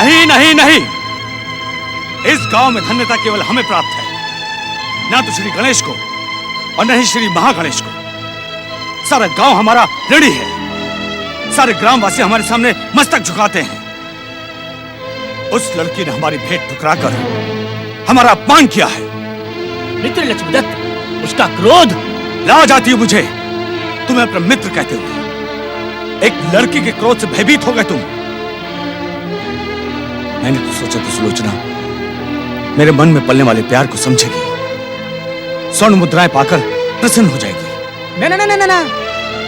नहीं नहीं नहीं, इस गांव में धन्यता केवल हमें प्राप्त है, ना तो श्री गणेश को और न ही श्री महागणेश को। सारा गांव हमारा ऋणी है। सारे ग्रामवासी हमारे सामने मस्तक झुकाते हैं। उस लड़की ने हमारी भेंट ठुकराकर हमारा अपमान किया है। मित्र लक्ष्मीदत्त, उसका क्रोध लाज आती है मुझे तुम्हें अपना मित्र कहते हुए। एक लड़की के क्रोध से भयभीत हो गए तुम। मैंने तो सोचा था सुलोचना मेरे मन में पलने वाले प्यार को समझेगी, स्वर्ण मुद्राएं पाकर प्रसन्न हो जाएगी। ना ना ना ना ना,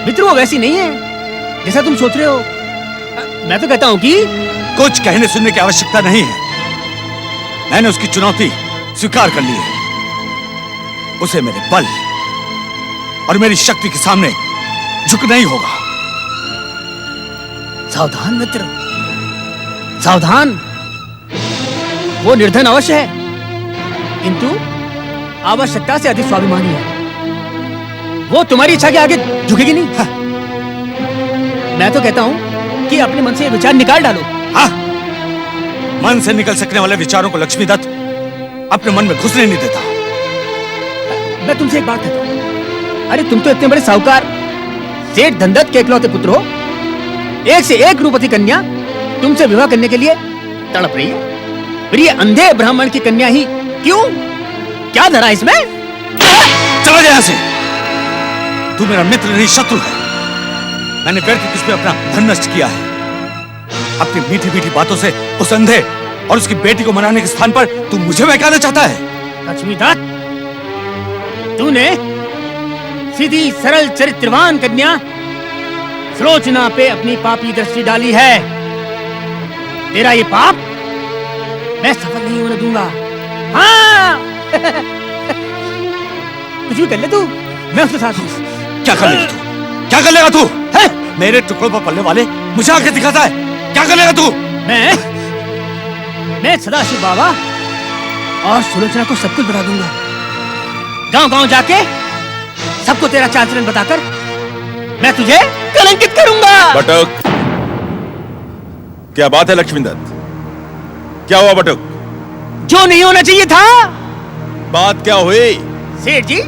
मित्र वो वैसी नहीं है जैसा तुम सोच रहे हो। मैं तो कहता हूँ कि कुछ कहने सुनने की आवश्यकता नहीं है। मैंने उसकी चुनौती स्वीकार कर ली है। उसे मेरे बल और मेरी शक्ति के सामने झुकना ही होगा। सावधान मित्र, सावधान। वो निर्धन अवश्य है, किंतु आवश्यकता से अधिक स्वाभिमानी है। वो तुम्हारी इच्छा के आगे झुकेगी नहीं। हाँ। मैं तो कहता हूं कि अपने मन से ये विचार निकाल डालो। हाँ? मन से निकल सकने वाले विचारों को लक्ष्मीदत्त अपने मन में घुसने नहीं देता। मैं तुमसे एक बात कहता हूं, अरे तुम तो इतने बड़े साहूकार सेठ धनदत्त के इकलौते पुत्र हो। एक से एक रूपवती कन्या तुमसे विवाह करने के लिए तड़प रही है। फिर ये अंधे ब्राह्मण की कन्या ही क्यों? क्या धरा इसमें? चला जा यहां से। तू मेरा मित्र नहीं शत्रु है। मैंने व्यर्थ तुझ पे अपना धन नष्ट किया है। अपनी मीठी मीठी बातों से उस अंधे और उसकी बेटी को मनाने के स्थान पर तू मुझे बहकाना चाहता है। लक्ष्मीदत्त, तूने सीधी सरल चरित्रवान कन्या सुलोचना पे अपनी पापी दृष्टि डाली है। तेरा ये पाप मैं सफल नहीं होने दूंगा। हाँ। कुछ भी कर ले तू, मैं उसके साथ हूं। क्या कर लेगा तू? क्या कर लेगा तू? है? मेरे टुकड़ों पर पलने वाले मुझे आके दिखाता है। क्या कर लेगा तू? मैं सदाशिव बाबा और सुलोचना को सब कुछ बता दूंगा। गांव गांव जाके सबको तेरा चाल चलन बताकर मैं तुझे कलंकित करूंगा। बटुक, क्या बात है लक्ष्मीदत्त? क्या हुआ बटुक? जो नहीं होना चाहिए था। बात क्या हुई? सेठ जी,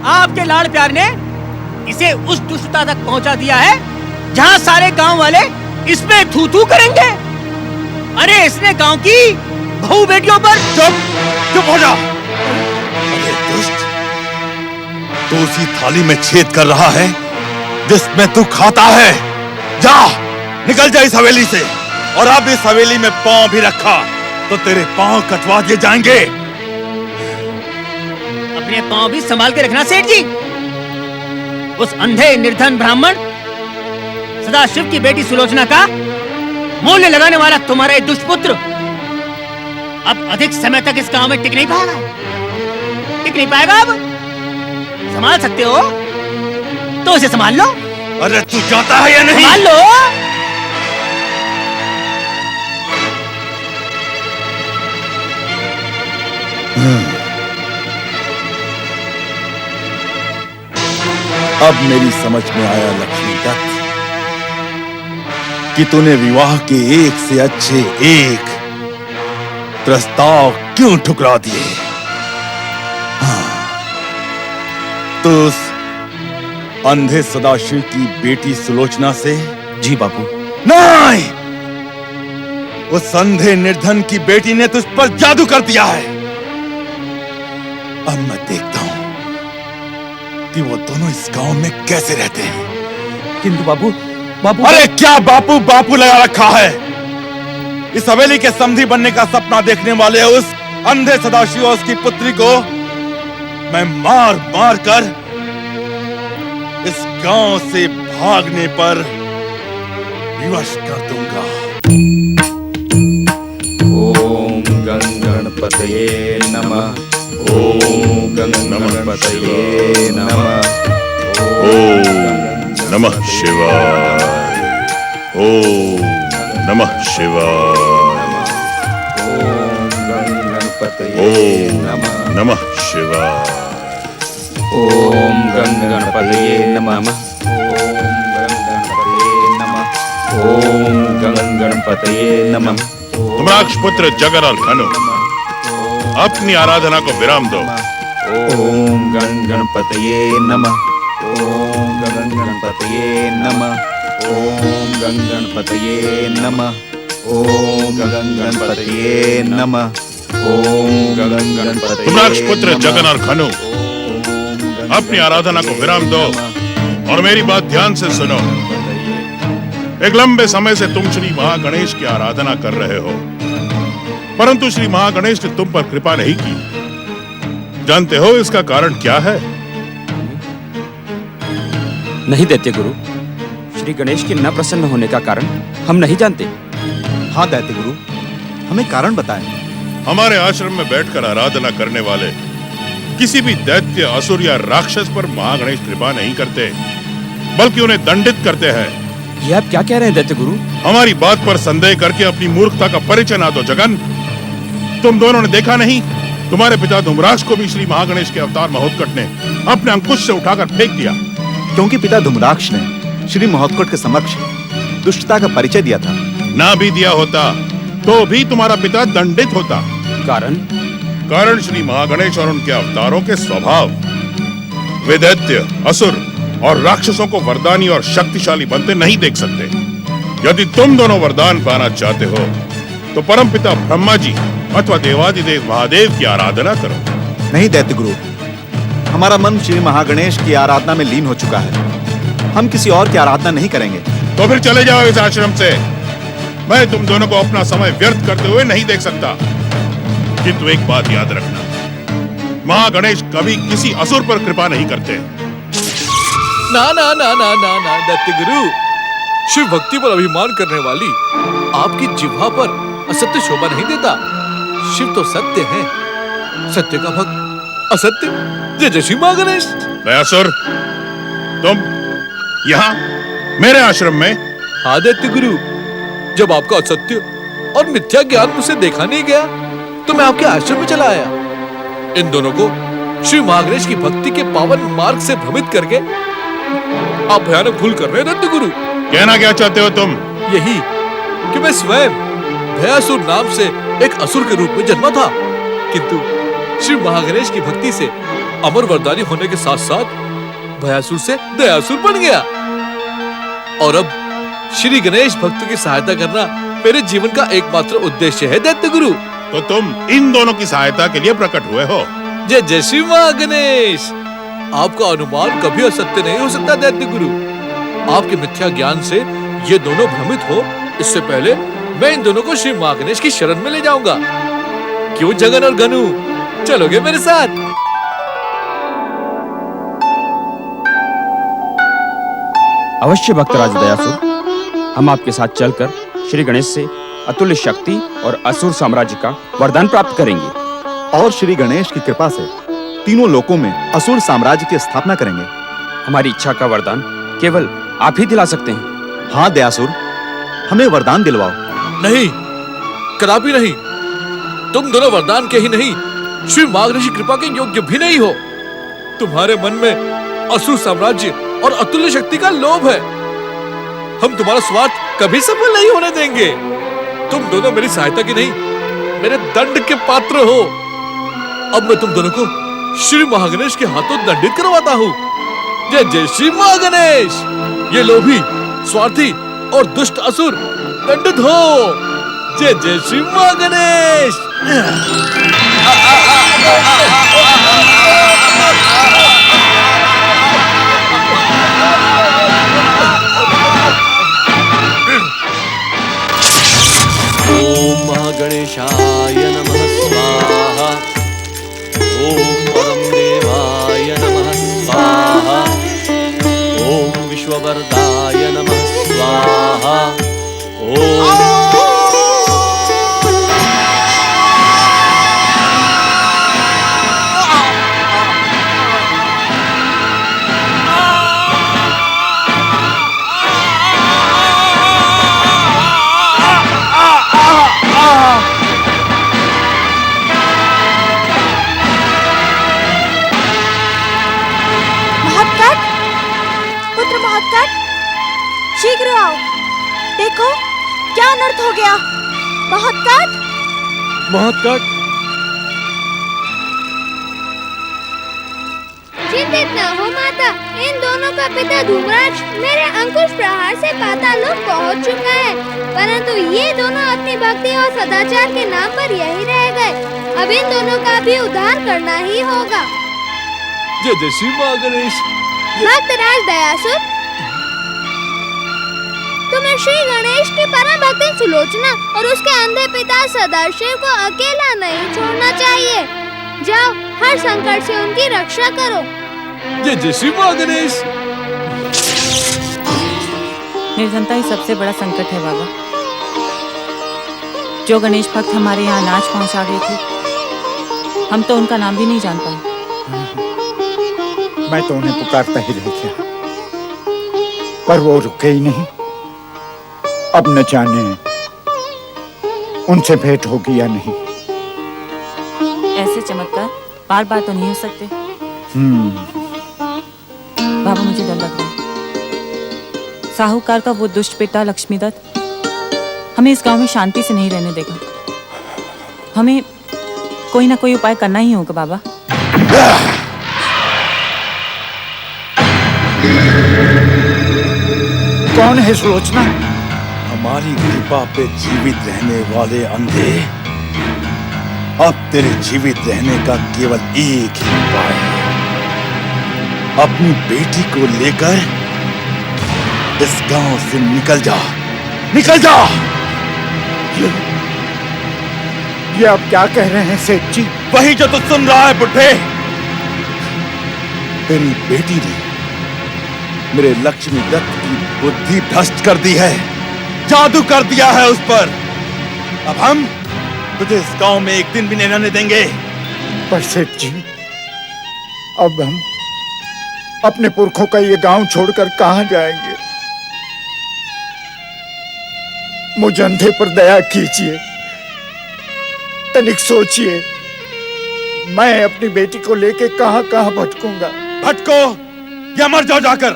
आपके लाड़ प्यार ने इसे उस दुष्टता तक पहुंचा दिया है जहां सारे गांव वाले इसमें थू थू करेंगे। अरे इसने गांव की बहू बेटियों पर। चुप हो जा। अरे दुष्ट, तू उसी थाली में छेद कर रहा है जिसमें तू खाता है। जा, निकल जा इस हवेली से। और अब इस हवेली में पांव भी रखा तो तेरे पांव कटवा दिए जाएंगे। अपने पांव भी संभाल के रखना सेठ जी। उस अंधे निर्धन ब्राह्मण सदाशिव की बेटी सुलोचना का मूल्य लगाने वाला तुम्हारा दुष्पुत्र अब अधिक समय तक इस गांव में टिक नहीं पाएगा। टिक नहीं पाएगा। अब संभाल सकते हो तो उसे संभाल लो। अरे तू जाता है या नहीं? संभाल लो। अब मेरी समझ में आया लक्ष्मीदत्त कि तूने विवाह के एक से अच्छे एक प्रस्ताव क्यों ठुकरा दिए। हाँ, तो उस अंधे सदाशिव की बेटी सुलोचना से? जी बापू। नहीं, उस अंधे निर्धन की बेटी ने तुझ पर जादू कर दिया है। अब मैं देखता हूं कि वो दोनों इस गांव में कैसे रहते हैं। किंतु बापू, बापू। अरे क्या बापू बापू लगा रखा है? इस हवेली के समधी बनने का सपना देखने वाले उस अंधे सदाशिव और उसकी पुत्री को मैं मार मार कर इस गांव से भागने पर विवश कर दूंगा। ओम गणपतये नमः। ओम गणपतये नमः। ओम नमः शिवाय। ओम नमः शिवाय। ओम गणपतये नमः। नमः शिवाय। ओम गणपतये नमः। ओम गणपतये नमः। ओम गणपतये नमः। धूम्राक्ष पुत्र जगन और धनु अपनी आराधना को विराम दो। ओम गण गणपतये नमः। ओम गण गणपतये नमः। ओम गण गणपतये नमः। ओम गण गणपतये नमः। ओम गण गणपतये। धूम्राक्ष पुत्र जगन और धनु अपनी आराधना को विराम दो और मेरी बात ध्यान से सुनो। एक लंबे समय से तुम श्री महागणेश की आराधना कर रहे हो, परंतु श्री महागणेश ने तुम पर कृपा नहीं की। जानते हो इसका कारण क्या है? नहीं दैत्य गुरु, श्री गणेश के न प्रसन्न होने का कारण हम नहीं जानते। हाँ दैत्य गुरु, हमें कारण बताएं। हमारे आश्रम में बैठकर आराधना करने वाले किसी भी दैत्य, असुर या राक्षस पर महागणेश कृपा नहीं करते, बल्कि उन्हें दंडित करते हैं। ये आप क्या कह रहे हैं दैत्य गुरु? हमारी बात पर संदेह करके अपनी मूर्खता का परिचय ना दो जगन। तुम दोनों ने देखा नहीं, तुम्हारे पिता धूम्राक्ष को भी श्री महागणेश के अवतार महोत्कट ने अपने अंकुश से उठाकर फेंक दिया। क्योंकि पिता धूम्राक्ष ने श्री महोत्कट के समक्ष दुष्टता का परिचय दिया था। ना भी दिया होता तो भी तुम्हारा पिता दंडित होता। कारण श्री महागणेश और उनके अवतारों के स्वभाव। वे दैत्य, असुर और राक्षसों को वरदानी और शक्तिशाली बनते नहीं देख सकते। यदि तुम दोनों वरदान पाना चाहते हो तो परमपिता ब्रह्मा जी अथवा देवादिदेव महादेव की आराधना करो। नहीं दैत्य गुरु, हमारा मन श्री महागणेश की आराधना में लीन हो चुका है। हम किसी और की आराधना नहीं करेंगे। तो फिर चले जाओ इस आश्रम से। मैं तुम दोनों को अपना समय व्यर्थ करते हुए नहीं देख सकता। किंतु एक बात याद रखना, महागणेश कभी किसी असुर पर कृपा नहीं करते। ना ना ना ना ना ना दैत्य गुरु, शिव भक्ति पर अभिमान करने वाली आपकी जिह्वा पर असत्य शोभा नहीं देता। शिव तो सत्य है, सत्य का भक्त असत्य। जय जय श्री महागणेश। असुर, तुम यहाँ मेरे आश्रम में? हाँ दैत्य गुरु, जब आपका असत्य और मिथ्या ज्ञान मुझसे देखा नहीं गया तो मैं आपके आश्रम में चला आया। इन दोनों को श्री महागणेश की भक्ति के पावन मार्ग से भ्रमित करके आप भयानक भूल कर रहे हैं दैत्य गुरु। कहना क्या चाहते हो तुम? यही कि मैं स्वयं भयासुर नाम से एक असुर के रूप में जन्मा था, किंतु श्री महागणेश की भक्ति से अमर वरदानी होने के साथ साथ भयासुर से दयासुर बन गया। और अब श्री गणेश भक्तों की सहायता करना मेरे जीवन का एकमात्र उद्देश्य है दैत्य गुरु। तो तुम इन दोनों की सहायता के लिए प्रकट हुए हो? जय जय श्री महागणेश। आपका अनुमान कभी असत्य नहीं हो सकता दैत्य गुरु। आपके मिथ्या ज्ञान से ये दोनों भ्रमित हो, इससे पहले मैं इन दोनों को श्री महागणेश की शरण में ले जाऊंगा। क्यों जगन और गनु, चलोगे मेरे साथ? अवश्य भक्तराज दयासुर, हम आपके साथ चलकर श्री गणेश से अतुल्य शक्ति और असुर साम्राज्य का वरदान प्राप्त करेंगे और श्री गणेश की कृपा से तीनों लोकों में असुर साम्राज्य की स्थापना करेंगे। हमारी इच्छा का वरदान केवल आप ही दिला सकते हैं। हाँ दयासुर, हमें वरदान दिलवाओ। नहीं, कदापि नहीं। तुम दोनों वरदान के ही नहीं, श्री महागणेश की कृपा के योग्य भी नहीं हो। तुम्हारे मन में असुर साम्राज्य और अतुल्य शक्ति का लोभ है। हम तुम्हारा स्वार्थ कभी सफल नहीं होने देंगे। तुम दोनों मेरी सहायता की नहीं, मेरे दंड के पात्र हो। अब मैं तुम दोनों को श्री महागणेश के हाथों दंडित करवाता हूँ। जय जय श्री महागणेश। ये लोभी, स्वार्थी और दुष्ट असुर दंडित हो। जय जय श्री महागणेश। ओम महागणेशाय नमः स्वाहा। ओम परम देवाय नमः स्वाहा। ओम विश्ववरदाय नमः स्वाहा। ओम शीघ्र आओ, देखो क्या अनर्थ हो महत्काट। चिंतित न हो माता, इन दोनों का पिता धूम्राक्ष मेरे अंकुश प्रहार से पाताल लोक पहुंच चुका है, परंतु ये दोनों अपनी भक्ति और सदाचार के नाम पर यही रह गए। अब इन दोनों का भी उद्धार करना ही होगा। जय जय श्री माँ गणेश। भक्तराज दयासुर, तुम्हें श्री गणेश की परम भक्ति सुलोचना और उसके अंधे पिता सदाशिव को अकेला नहीं छोड़ना चाहिए। जाओ, हर संकट से उनकी रक्षा करो। जय जय श्री माँ गणेश। निर्धनता ही सबसे बड़ा संकट है बाबा। जो गणेश भक्त हमारे यहाँ अनाज पहुँचा गए थे, हम तो उनका नाम भी नहीं जान पाए। मैं तो उन्हें पुकारता ही रह गया, पर वो रुके ही नहीं। अब न जाने उनसे भेंट होगी या नहीं। ऐसे चमत्कार बार बार तो नहीं हो सकते। बाबा, मुझे डर लग रहा है। साहूकार का वो दुष्ट पिता लक्ष्मीदत्त हमें इस गांव में शांति से नहीं रहने देगा। हमें कोई ना कोई उपाय करना ही होगा बाबा। कौन है सुलोचना? हमारी कृपा पे जीवित रहने वाले अंधे, अब तेरे जीवित रहने का केवल एक ही उपाय है। अपनी बेटी को लेकर इस गांव से निकल जा, निकल जा। ये आप क्या कह रहे हैं सेठ जी? वही जो तू सुन रहा है बुढ़े। तेरी बेटी ने मेरे लक्ष्मी दत्त की बुद्धि भ्रष्ट कर दी है, जादू कर दिया है उस पर। अब हम तुझे इस गांव में एक दिन भी नहीं रहने देंगे। पर सेठ जी, अब हम अपने पुरखों का ये गांव छोड़कर कहां जाएंगे? मुझ अंधे पर दया कीजिए, तनिक सोचिए। मैं अपनी बेटी को लेके कहां कहां भटकूंगा। भटको या मर जाओ जाकर,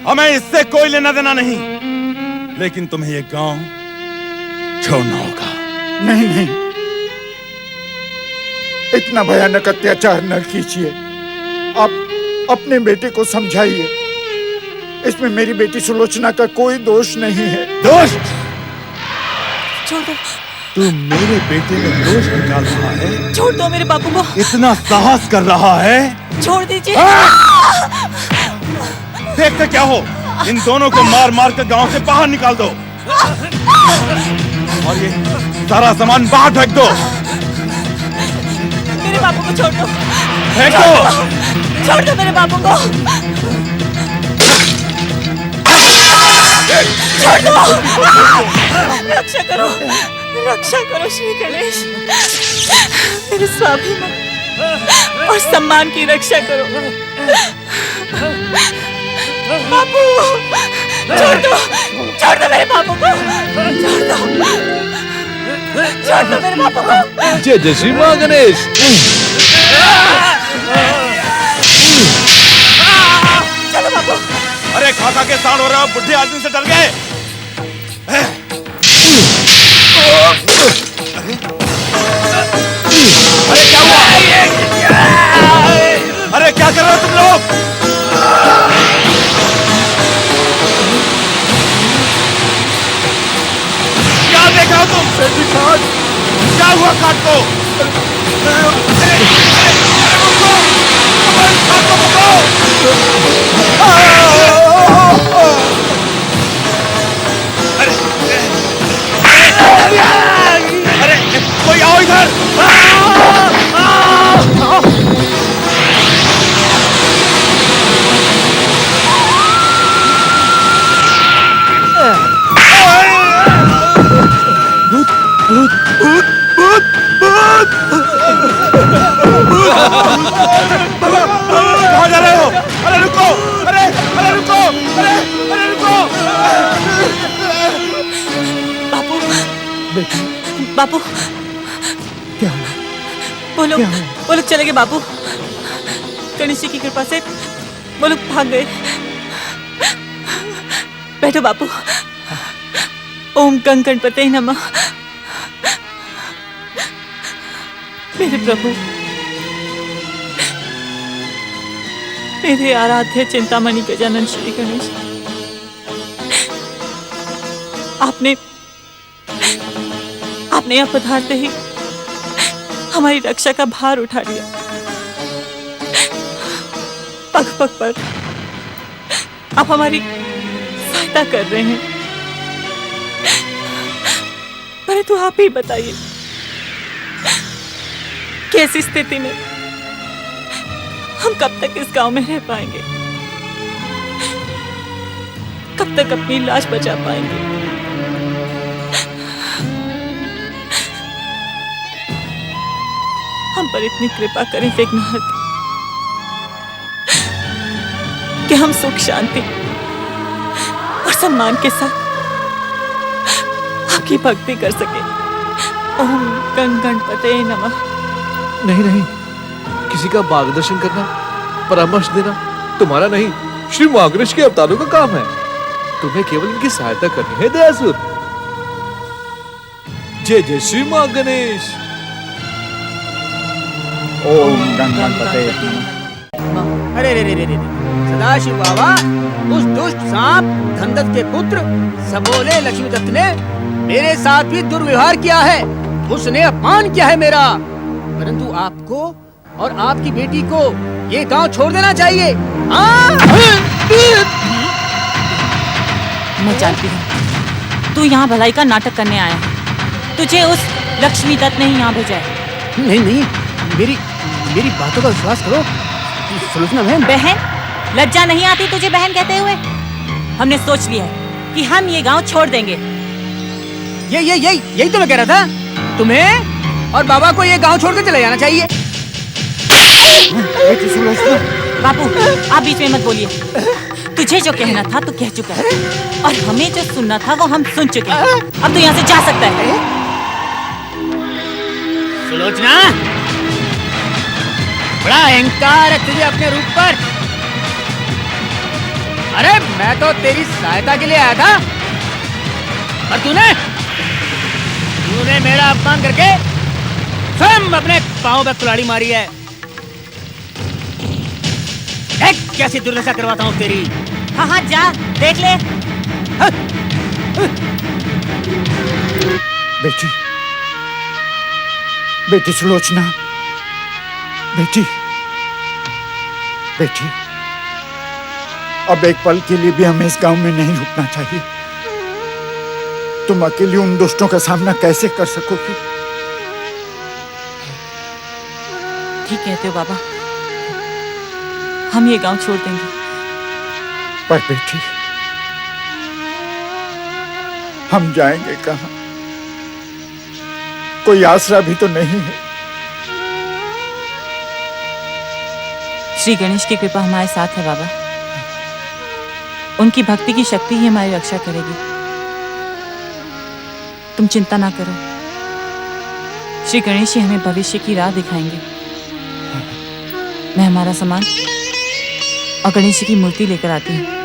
हमें इससे कोई लेना देना नहीं, लेकिन तुम्हें ये गांव छोड़ना होगा। नहीं नहीं, इतना भयानक अत्याचार न कीजिए। आप अपने बेटे को समझाइए। इसमें मेरी बेटी सुलोचना का कोई दोष नहीं है। दोष? छोड़ दो। तू मेरे बेटे में दोष निकाल रहा है? छोड़ दो मेरे बापू को। इतना साहस कर रहा है? छोड़ दीजिए। देखते क्या हो, इन दोनों को मार मार कर गांव से बाहर निकाल दो और ये सारा सामान बाहर फेंक दो। मेरे बापू को छोड़ दो। फेंक दो। छोड़ दो मेरे बापू को। छोड़ दो। रक्षा करो, रक्षा करो श्री गणेश। मेरे स्वाभिमान और सम्मान की रक्षा करो। बापू, छोड़ दो मेरे बापू को। छोड़ दो मेरे बापू को। जय जय श्री माँ गणेश। चलो बापू। अरे खाका के साड़ हो रहा, बुढ़े आदमी से डर गए। अरे क्या हुआ? अरे क्या कर रहे हो तुम लोग? क्या देख रहे हो तुम? क्या हुआ काट को? अरे कोई आओ इधर। कहाँ जा रहे हो? अरे रुको, अरे रुको, अरे रुको। बापू, बापू, क्या हुआ? वो लोग चले गए बापू। गणेश जी की कृपा से वो लोग भाग गए। बैठो बापू। ओम गंग गणपते नमः। मेरे प्रभु, मेरे आराध्य चिंतामणि गजानन श्री गणेश, आपने यहाँ पधारते ही हमारी रक्षा का भार उठा लिया। पग पग पर आप हमारी सहायता कर रहे हैं, परंतु आप ही बताइए कि ऐसी स्थिति में हम कब तक इस गांव में रह पाएंगे, कब तक अपनी लाज बचा पाएंगे। हम पर इतनी कृपा करें विघ्नहर्ता कि हम सुख शांति और सम्मान के साथ आपकी भक्ति कर सके। ओम गण गणपते नमः। नहीं नहीं, किसी का मार्गदर्शन करना, परामर्श देना तुम्हारा नहीं, श्री महागणेश के अवतारों का काम है। तुम्हें केवल इनकी सहायता करनी है दयासुर। जय जय श्री महागणेश। ओम गण गणपते नमः। अरे रे रे रे रे, सदाशिव बाबा, उस दुष्ट सांप धनदत्त के पुत्र सबोले लक्ष्मीदत्त ने मेरे साथ भी दुर्व्यवहार किया है। उसने अपमान किया है मेरा, परंतु आपको और आपकी बेटी को ये गांव छोड़ देना चाहिए। मैं जानती हूँ तू यहाँ भलाई का नाटक करने आया है। तुझे उस लक्ष्मीदत्त ने ही यहाँ भेजा है। नहीं नहीं, मेरी बातों का विश्वास करो। सुलोचना बहन, लज्जा नहीं आती तुझे बहन कहते हुए? हमने सोच लिया है कि हम ये गांव छोड़ देंगे। यही तो मैं कह रहा था। तुम्हें और बाबा को ये गांव छोड़कर चले जाना चाहिए। बापू, आप बीच में मत बोलिए। तुझे जो कहना था तो कह चुका है, और हमें जो सुनना था वो हम सुन चुके हैं। अब तो यहाँ से जा सकता है। सुलोचना, बड़ा अहंकार है तुझे अपने रूप पर। अरे मैं तो तेरी सहायता के लिए आया था, और तूने मेरा अपमान करके स्वयं अपने पांव पे कुल्हाड़ी मारी है। देख कैसी दुर्दशा करवाता हूँ तेरी। हाँ हाँ, जा देख ले। बेटी सुलोचना, बेटी, अब एक पल के लिए भी हमें इस गांव में नहीं रुकना चाहिए। तुम अकेली उन दुष्टों का सामना कैसे कर सकोगी? ठीक कहते हो बाबा, हम ये गांव छोड़ देंगे। पर बेटी, हम जाएंगे कहां? कोई आसरा भी तो नहीं है। श्री गणेश की कृपा हमारे साथ है बाबा। उनकी भक्ति की शक्ति ही हमारी रक्षा करेगी। तुम चिंता ना करो, श्री गणेश जी हमें भविष्य की राह दिखाएंगे। मैं हमारा सामान और गणेश जी की मूर्ति लेकर आती हूँ।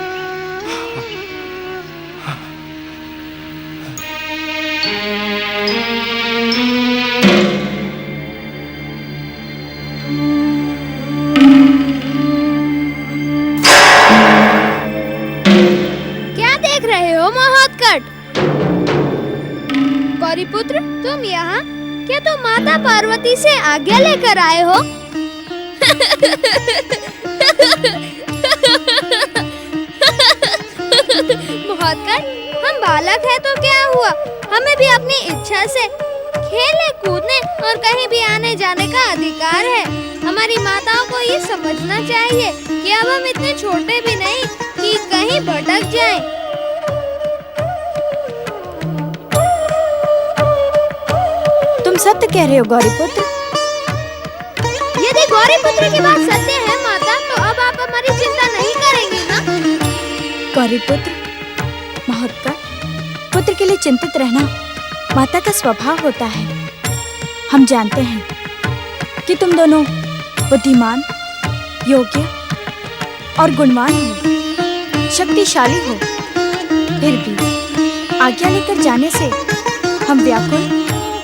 गौरीपुत्र, तुम यहाँ? क्या तुम माता पार्वती से आज्ञा लेकर आए हो? महोत्कट, हम बालक हैं तो क्या हुआ? हमें भी अपनी इच्छा से खेलने कूदने और कहीं भी आने जाने का अधिकार है। हमारी माताओं को ये समझना चाहिए कि अब हम इतने छोटे भी नहीं कि कहीं भटक जाएं। सत्य कह रहे हो गौरीपुत्र। यदि गौरीपुत्र की बात सत्य है माता, तो अब आप हमारी चिंता नहीं करेंगी ना? गौरीपुत्र, महोत्कट, पुत्र के लिए चिंतित रहना माता का स्वभाव होता है। हम जानते हैं कि तुम दोनों बुद्धिमान, योग्य और गुणवान हो, शक्तिशाली हो। फिर भी आज्ञा लेकर जाने से हम व्याकुल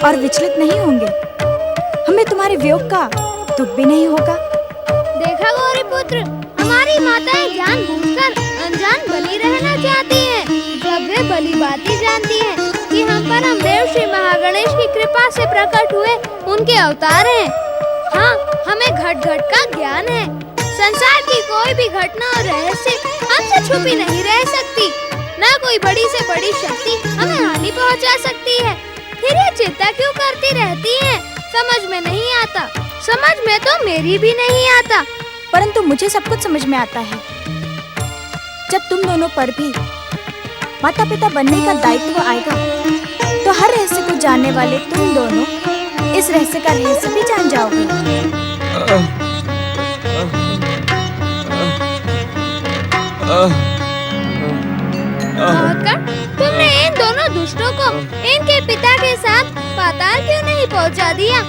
और विचलित नहीं होंगे। हमें उन्हें तुम्हारे वियोग का दुख भी नहीं होगा। देखा गौरी पुत्र, हमारी माताएं जानबूझकर अनजान बनी रहना चाहती हैं। जब वे भली बातें जानती हैं कि हम परम देव श्री महागणेश की कृपा से प्रकट हुए उनके अवतार हैं। हाँ, हमें घट घट का ज्ञान है। संसार की कोई भी घटना और रहस्य हमसे छुपी नहीं रह सकती। न कोई बड़ी से बड़ी शक्ति हमें हानि पहुंचा सकती है। फिर ये चिंता क्यों करती रहती हैं? समझ में नहीं आता। समझ में तो मेरी भी नहीं आता। परंतु मुझे सब कुछ समझ में आता है। जब तुम दोनों पर भी माता पिता बनने का दायित्व आएगा, तो हर रहस्य को जानने वाले तुम दोनों इस रहस्य का रहस्य भी जान जाओगे। तुमने इन दोनों दुष्टों को इनके पिता के साथ पाताल क्यों नहीं पहुंचा दिया?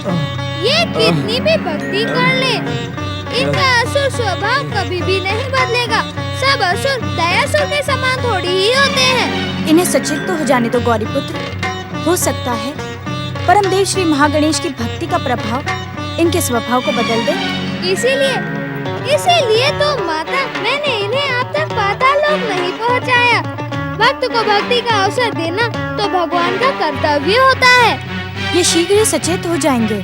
ये कितनी भी भक्ति कर ले, इनका असुर स्वभाव कभी भी नहीं बदलेगा। सब असुर दयासुर के समान थोड़ी ही होते हैं। इन्हें सचेत तो हो जाने दो गौरी पुत्र। हो सकता है परमदेव श्री महागणेश की भक्ति का प्रभाव इनके स्वभाव को बदल दे। इसीलिए तो माता, मैंने इन्हें आप तक पाताल लोक नहीं पहुंचाया। भक्त को भक्ति का अवसर देना तो भगवान का कर्तव्य होता है। ये शीघ्र ही सचेत हो जाएंगे।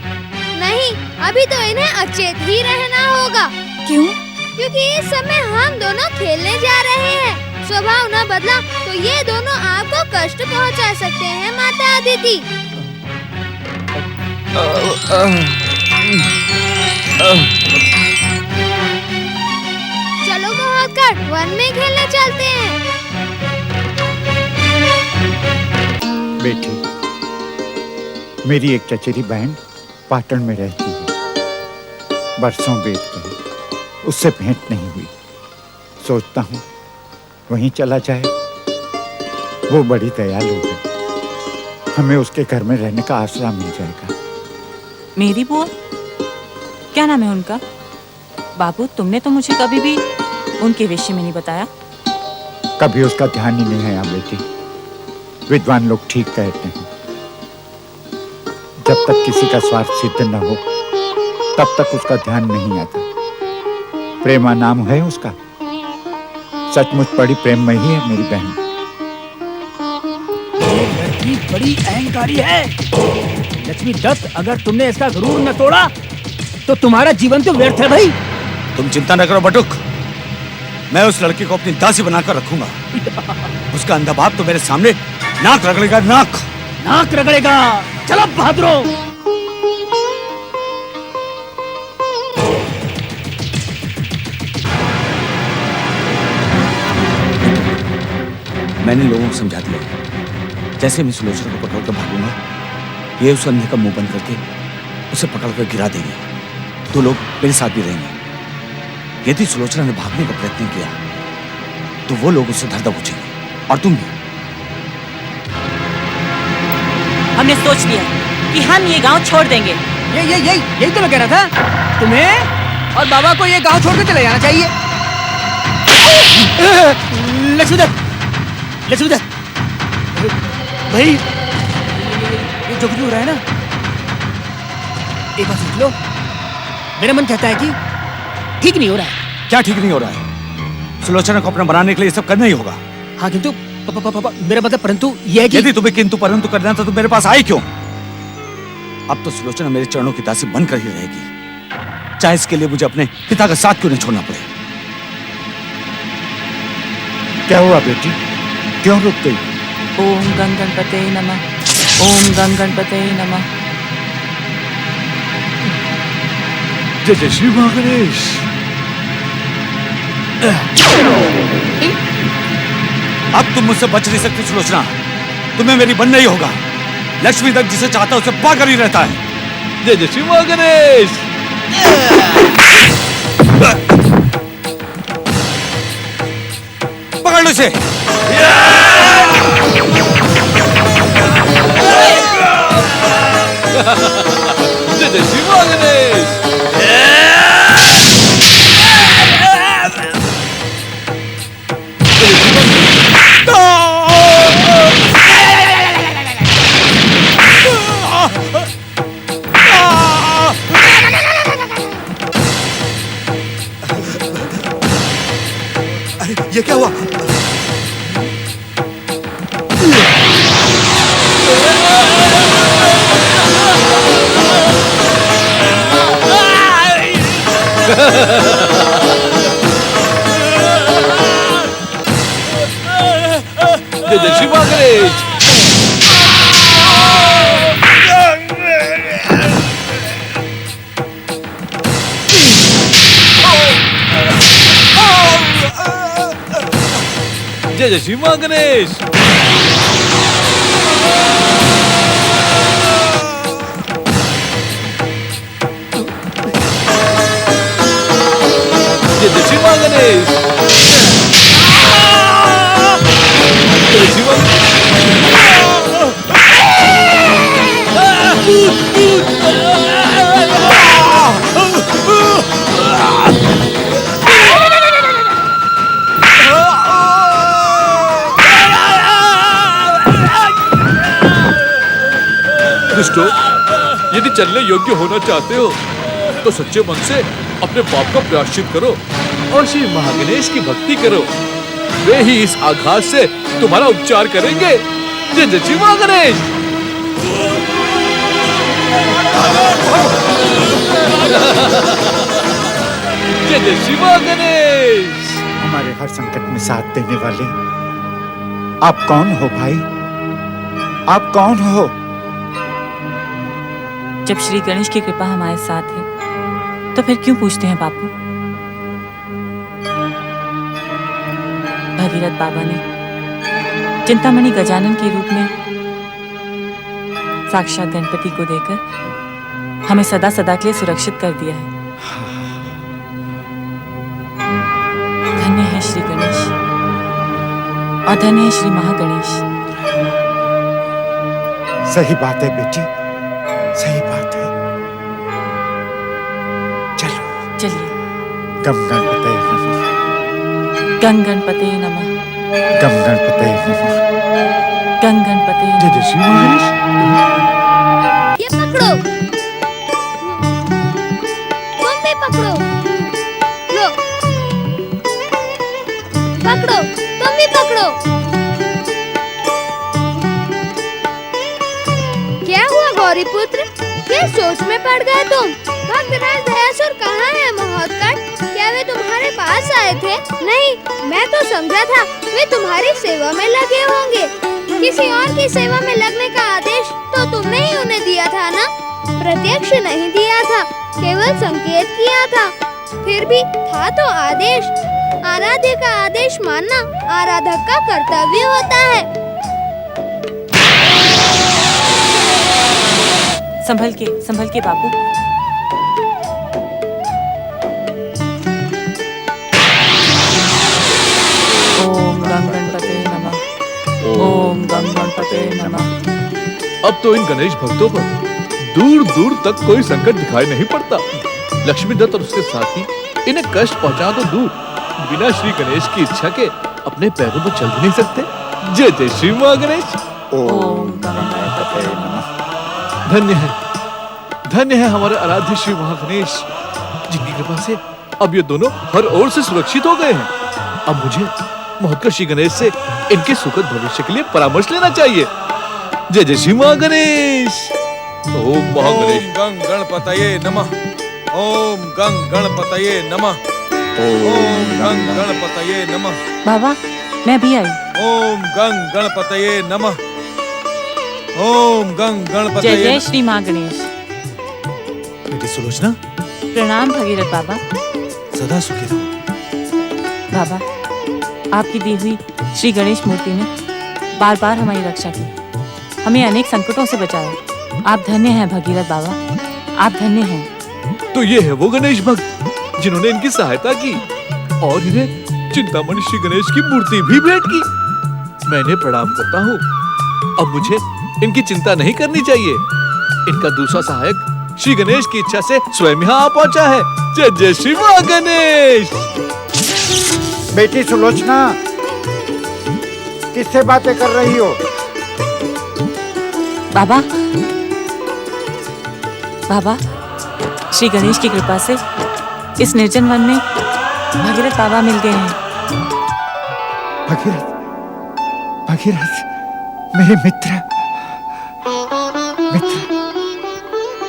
नहीं, अभी तो इन्हें अचेत ही रहना होगा। क्यों? क्योंकि इस समय हम दोनों खेलने जा रहे हैं। स्वभाव न बदला तो ये दोनों आपको कष्ट पहुंचा सकते हैं माता अदिति। चलो महोत्कट, वन में खेलने चलते हैं। बेटी, मेरी एक चचेरी बहन पाटन में रहती है। बरसों बीत गए, उससे भेंट नहीं हुई। सोचता हूँ वहीं चला जाए। वो बड़ी दयालु है, हमें उसके घर में रहने का आसरा मिल जाएगा। मेरी बुआ? क्या नाम है उनका? बाबू, तुमने तो मुझे कभी भी उनके विषय में नहीं बताया। कभी उसका ध्यान ही नहीं आया बेटी। विद्वान लोग ठीक कहते हैं, जब तक किसी का स्वार्थ सिद्ध न हो तब तक उसका ध्यान नहीं आता। प्रेमा नाम है उसका। सचमुच बड़ी प्रेममयी है मेरी बहन। लड़की बड़ी अहंकारी है लक्ष्मी दत्त। अगर तुमने इसका गुरूर न तोड़ा तो तुम्हारा जीवन तो व्यर्थ है भाई। तुम चिंता न करो बटुक, मैं उस लड़की को अपनी दासी बनाकर रखूंगा। उसका अंधा बाप तो मेरे सामने नाक रगड़ेगा। नाक रगड़ेगा। चलो बहादुरो। मैंने लोगों को समझा दिया, जैसे मैं सुलोचना को पकड़कर भागूंगा, ये उस अंधे का मुंह बंद करके उसे पकड़कर गिरा देंगे। तो लोग मेरे साथ भी रहेंगे। यदि सुलोचना ने भागने का प्रयत्न किया तो वो लोग उससे धर दबोचेंगे। और तुम भी। हमने सोच लिया कि हम ये गांव छोड़ देंगे। यही तो मैं कह रहा था। तुम्हें और बाबा को ये गांव छोड़ के चले जाना चाहिए। लक्ष्मीदत्त भाई, ये जो कुछ हो रहा है ना, एक बार सोच लो। मेरा मन कहता है कि ठीक नहीं हो रहा है। क्या ठीक नहीं हो रहा है? सुलोचना को अपना बनाने के लिए सब करना ही होगा। हाँ, किंतु मेरा मतलब परंतु यह है कि यदि तुम्हें किंतु परंतु करना था तो मेरे पास आई क्यों? अब तो सुलोचना मेरे चरणों की दासी बनकर ही रहेगी, चाहे इसके लिए मुझे अपने पिता का साथ क्यों नहीं छोड़ना पड़े। क्या हुआ बेटी, क्यों रुक गई? ओम गण गणपते नमः। ओम गण गणपते नमः। जय जय श्री महागणेश। अब तुम मुझसे बच नहीं सकती सुलोचना, तुम्हें मेरी बनना ही होगा। लक्ष्मी दत्त जिसे चाहता है उसे पाकर ही रहता है। जय जय श्री महागणेश। पकड़ लो इसे। जय जय श्री महागणेश। ये क्या हुआ? जय जय श्री मां गणेश। जय जय श्री मां गणेश। जय जय श्री मां गणेश। जय श्री मां दुष्टो, यदि चलने योग्य होना चाहते हो तो सच्चे मन से अपने पाप का प्रायश्चित करो और श्री महागणेश की भक्ति करो। वे ही इस आघात से तुम्हारा उपचार करेंगे। जय जय श्री महागणेश। जय जय श्री महागणेश। हमारे हर संकट में साथ देने वाले आप कौन हो भाई? आप कौन हो? जब श्री गणेश की कृपा हमारे साथ है तो फिर क्यों पूछते हैं बापू? भगीरथ बाबा ने चिंतामणि गजानन के रूप में साक्षात गणपति को देकर हमें सदा सदा के लिए सुरक्षित कर दिया है। धन्य है श्री गणेश और धन्य है श्री महागणेश। सही बात है बेटी, सही बात है। चलो चलिए। गम गणपतये नमः। गं गणपतये नमः। गम गणपतये नमः। गं गणपतये नमः। जय जय श्री महागणेश। ये पकड़ो, तुम भी पकड़ो, लो, पकड़ो, तुम भी पकड़ो। क्या हुआ गौरी पुत्र, किस सोच में पड़ गए तुम? भक्तराज दयासुर कहाँ है महोत्कट? क्या वे तुम्हारे पास आए थे? नहीं, मैं तो समझा था वे तुम्हारी सेवा में लगे होंगे। किसी और की सेवा में लगने का आदेश तो तुमने ही उन्हें दिया था ना? प्रत्यक्ष नहीं दिया था, केवल संकेत किया था। फिर भी था तो आदेश। आराध्य का आदेश मानना आराधक का कर्तव्य होता है। संभल के बापू। ओम गं गणपतये नमः। ओम गं गणपतये नमः। अब तो इन गणेश भक्तों पर दूर दूर तक कोई संकट दिखाई नहीं पड़ता। लक्ष्मी दत्त और उसके साथी इन्हें कष्ट पहुंचा तो दूर, बिना श्री गणेश की इच्छा के अपने पैरों पर चल भी नहीं सकते। जय जय श्री महागणेश। ओम गणपतये नमः। धन्य है हमारे आराध्य श्री महागणेश, जिनकी कृपा से अब ये दोनों हर ओर से सुरक्षित हो गए हैं। अब मुझे महोत्कट श्री गणेश से इनके सुखद भविष्य के लिए परामर्श लेना चाहिए। जय जय श्री महागणेश। ओम महागणेश। गं गणपतये नमः। ओम गं गणपतये नमः। ओम गं गणपतये नमः। बाबा, मैं भी आई। ओम गं गणपतये नमः। ओम गं गणपतये। जय जय श्री महागणेश। बेटी सुलोचना, प्रणाम भगीरथ बाबा। सदा सुखी रहो। बाबा, आपकी दी हुई श्री गणेश मूर्ति ने बार बार हमारी रक्षा की, हमें अनेक संकटों से बचाया। आप धन्य हैं भगीरथ बाबा, आप धन्य हैं। तो ये है वो गणेश भक्त जिन्होंने इनकी सहायता की और इन्हें चिंतामणि श्री गणेश की मूर्ति भी भेंट की। मैं इन्हें प्रणाम करता हूँ। अब मुझे इनकी चिंता नहीं करनी चाहिए। इनका दूसरा सहायक श्री गणेश की इच्छा से स्वयं यहाँ आ पहुंचा है। जय जय श्री महागणेश। बेटी सुलोचना, किससे बातें कर रही हो? बाबा, बाबा, श्री गणेश की कृपा से इस निर्जन वन में भगीरथ बाबा मिल गए हैं। भगीरथ, भगीरथ, मेरे मित्र,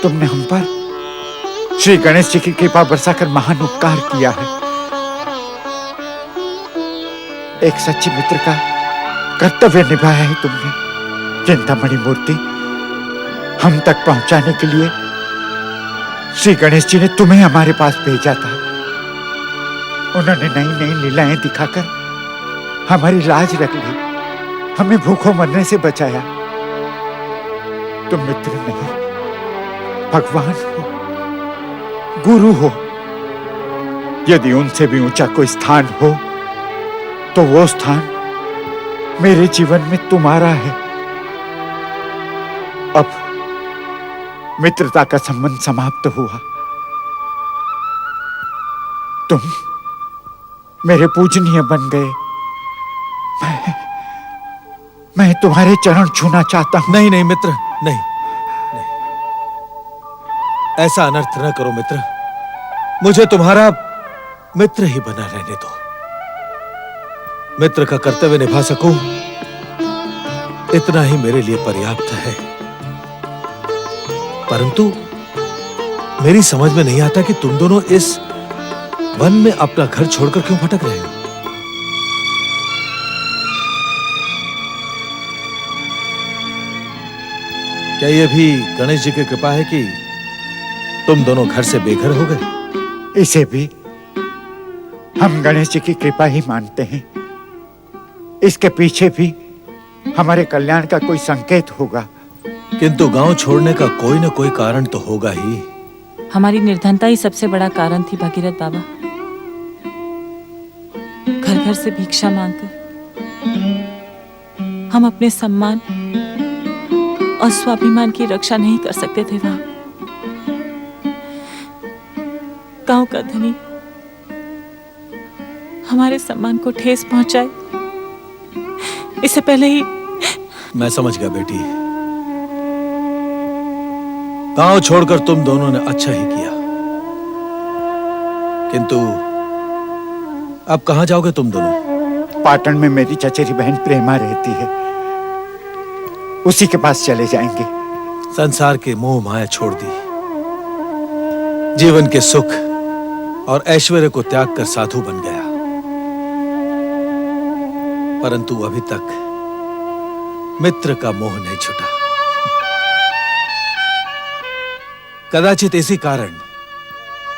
तुमने हम पर श्री गणेश जी की कृपा बरसाकर महान उपकार किया है। एक सच्चे मित्र का कर्तव्य निभाया है तुमने। चिंतामणि मूर्ति हम तक पहुंचाने के लिए श्री गणेश जी ने तुम्हें हमारे पास भेजा था। उन्होंने नई नई लीलाएं दिखाकर हमारी लाज रख ली, हमें भूखों मरने से बचाया। तुम मित्र नहीं, भगवान हो, गुरु हो। यदि उनसे भी ऊंचा कोई स्थान हो तो वो स्थान मेरे जीवन में तुम्हारा है। अब मित्रता का संबंध समाप्त हुआ। तुम मेरे पूजनीय बन गए। मैं तुम्हारे चरण छूना चाहता हूं। नहीं नहीं मित्र, नहीं, ऐसा अनर्थ न करो मित्र। मुझे तुम्हारा मित्र ही बना रहने दो। मित्र का कर्तव्य निभा सकूं, इतना ही मेरे लिए पर्याप्त है। परंतु मेरी समझ में नहीं आता कि तुम दोनों इस वन में अपना घर छोड़कर क्यों भटक रहे हो। क्या यह भी गणेश जी की कृपा है कि तुम दोनों घर से बेघर हो गए? इसे भी हम गणेश जी की कृपा ही मानते हैं। इसके पीछे भी हमारे कल्याण का कोई संकेत होगा। किंतु गांव छोड़ने का कोई न कोई कारण तो होगा ही। हमारी निर्धनता ही सबसे बड़ा कारण थी भगीरथ बाबा। घर घर से भिक्षा मांगकर हम अपने सम्मान और स्वाभिमान की रक्षा नहीं कर सकते थे। वहां गांव का धनी हमारे सम्मान को ठेस पहुंचाए, इससे पहले ही। मैं समझ गया बेटी, गांव छोड़कर तुम दोनों ने अच्छा ही किया। किंतु अब कहां जाओगे तुम दोनों? पाटन में मेरी चचेरी बहन प्रेमा रहती है, उसी के पास चले जाएंगे। संसार के मोह माया छोड़ दी, जीवन के सुख और ऐश्वर्य को त्याग कर साधु बन गया। परंतु अभी तक मित्र का मोह नहीं छूटा। कदाचित इसी कारण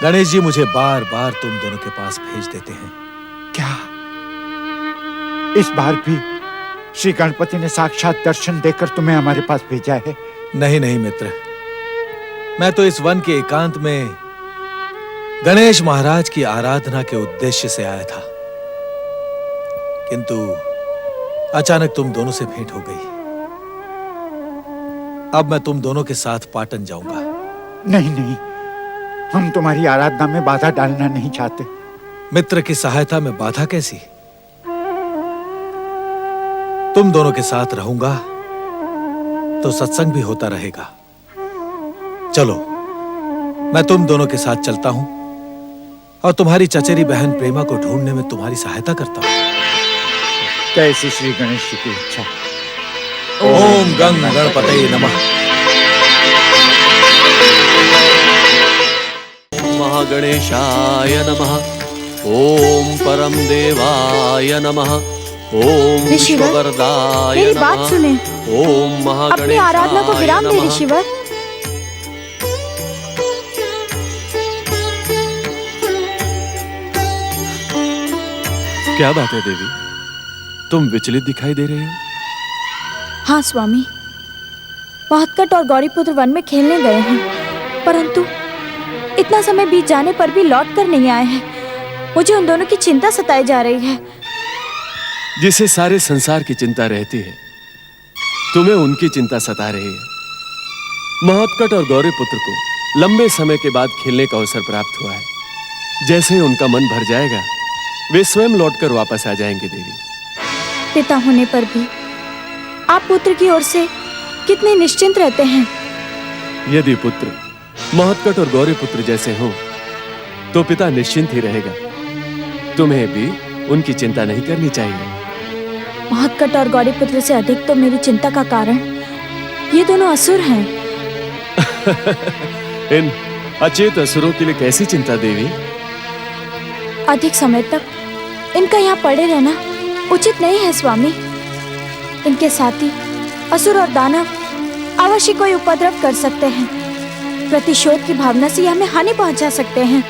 गणेश जी मुझे बार बार तुम दोनों के पास भेज देते हैं। क्या इस बार भी श्री गणपति ने साक्षात दर्शन देकर तुम्हें हमारे पास भेजा है? नहीं नहीं मित्र, मैं तो इस वन के एकांत में गणेश महाराज की आराधना के उद्देश्य से आया था। किंतु अचानक तुम दोनों से भेंट हो गई। अब मैं तुम दोनों के साथ पाटन जाऊंगा। नहीं नहीं, हम तुम्हारी आराधना में बाधा डालना नहीं चाहते। मित्र की सहायता में बाधा कैसी? तुम दोनों के साथ रहूंगा तो सत्संग भी होता रहेगा। चलो, मैं तुम दोनों के साथ चलता हूं और तुम्हारी चचेरी बहन प्रेमा को ढूंढने में तुम्हारी सहायता करता हूं। कैसी श्री गणेश जी की इच्छा। ओम गंग गणपतये नमः। महागणेशाय नमः। ओम परम देवाय नमः। ओम ऋषिवर, विश्ववरदाय मेरी नमः। बात सुने। ओम महागणेशाय अपनी आराधना को विराम दे नमः। ऋषिवर। क्या बात है देवी, तुम विचलित दिखाई दे रही हो? हाँ स्वामी, महत्कट और गौरीपुत्र वन में खेलने गए हैं, परंतु इतना समय बीत जाने पर भी लौट कर नहीं आए हैं। मुझे उन दोनों की चिंता सताई जा रही है। जिसे सारे संसार की चिंता रहती है, तुम्हें उनकी चिंता सता रही है। महत्कट और गौरीपुत्र को लंबे समय के बाद खेलने का अवसर प्राप्त हुआ है। जैसे ही उनका मन भर जाएगा, वे स्वयं लौटकर वापस आ जाएंगे देवी। पिता होने पर भी आप पुत्र की ओर से कितने निश्चिंत रहते हैं। यदि पुत्र महत्कट और गौरीपुत्र जैसे हो तो पिता निश्चिंत ही रहेगा। तुम्हें भी उनकी चिंता नहीं करनी चाहिए। महत्कट और गौरीपुत्र से अधिक तो मेरी चिंता का कारण ये दोनों असुर हैं। इन अचेत असुरों के लिए कैसी चिंता देवी? अधिक समय तक इनका यहाँ पड़े रहना उचित नहीं है स्वामी। इनके साथी असुर और दानव अवश्य कोई उपद्रव कर सकते हैं। प्रतिशोध की भावना से हमें हानि पहुंचा सकते हैं।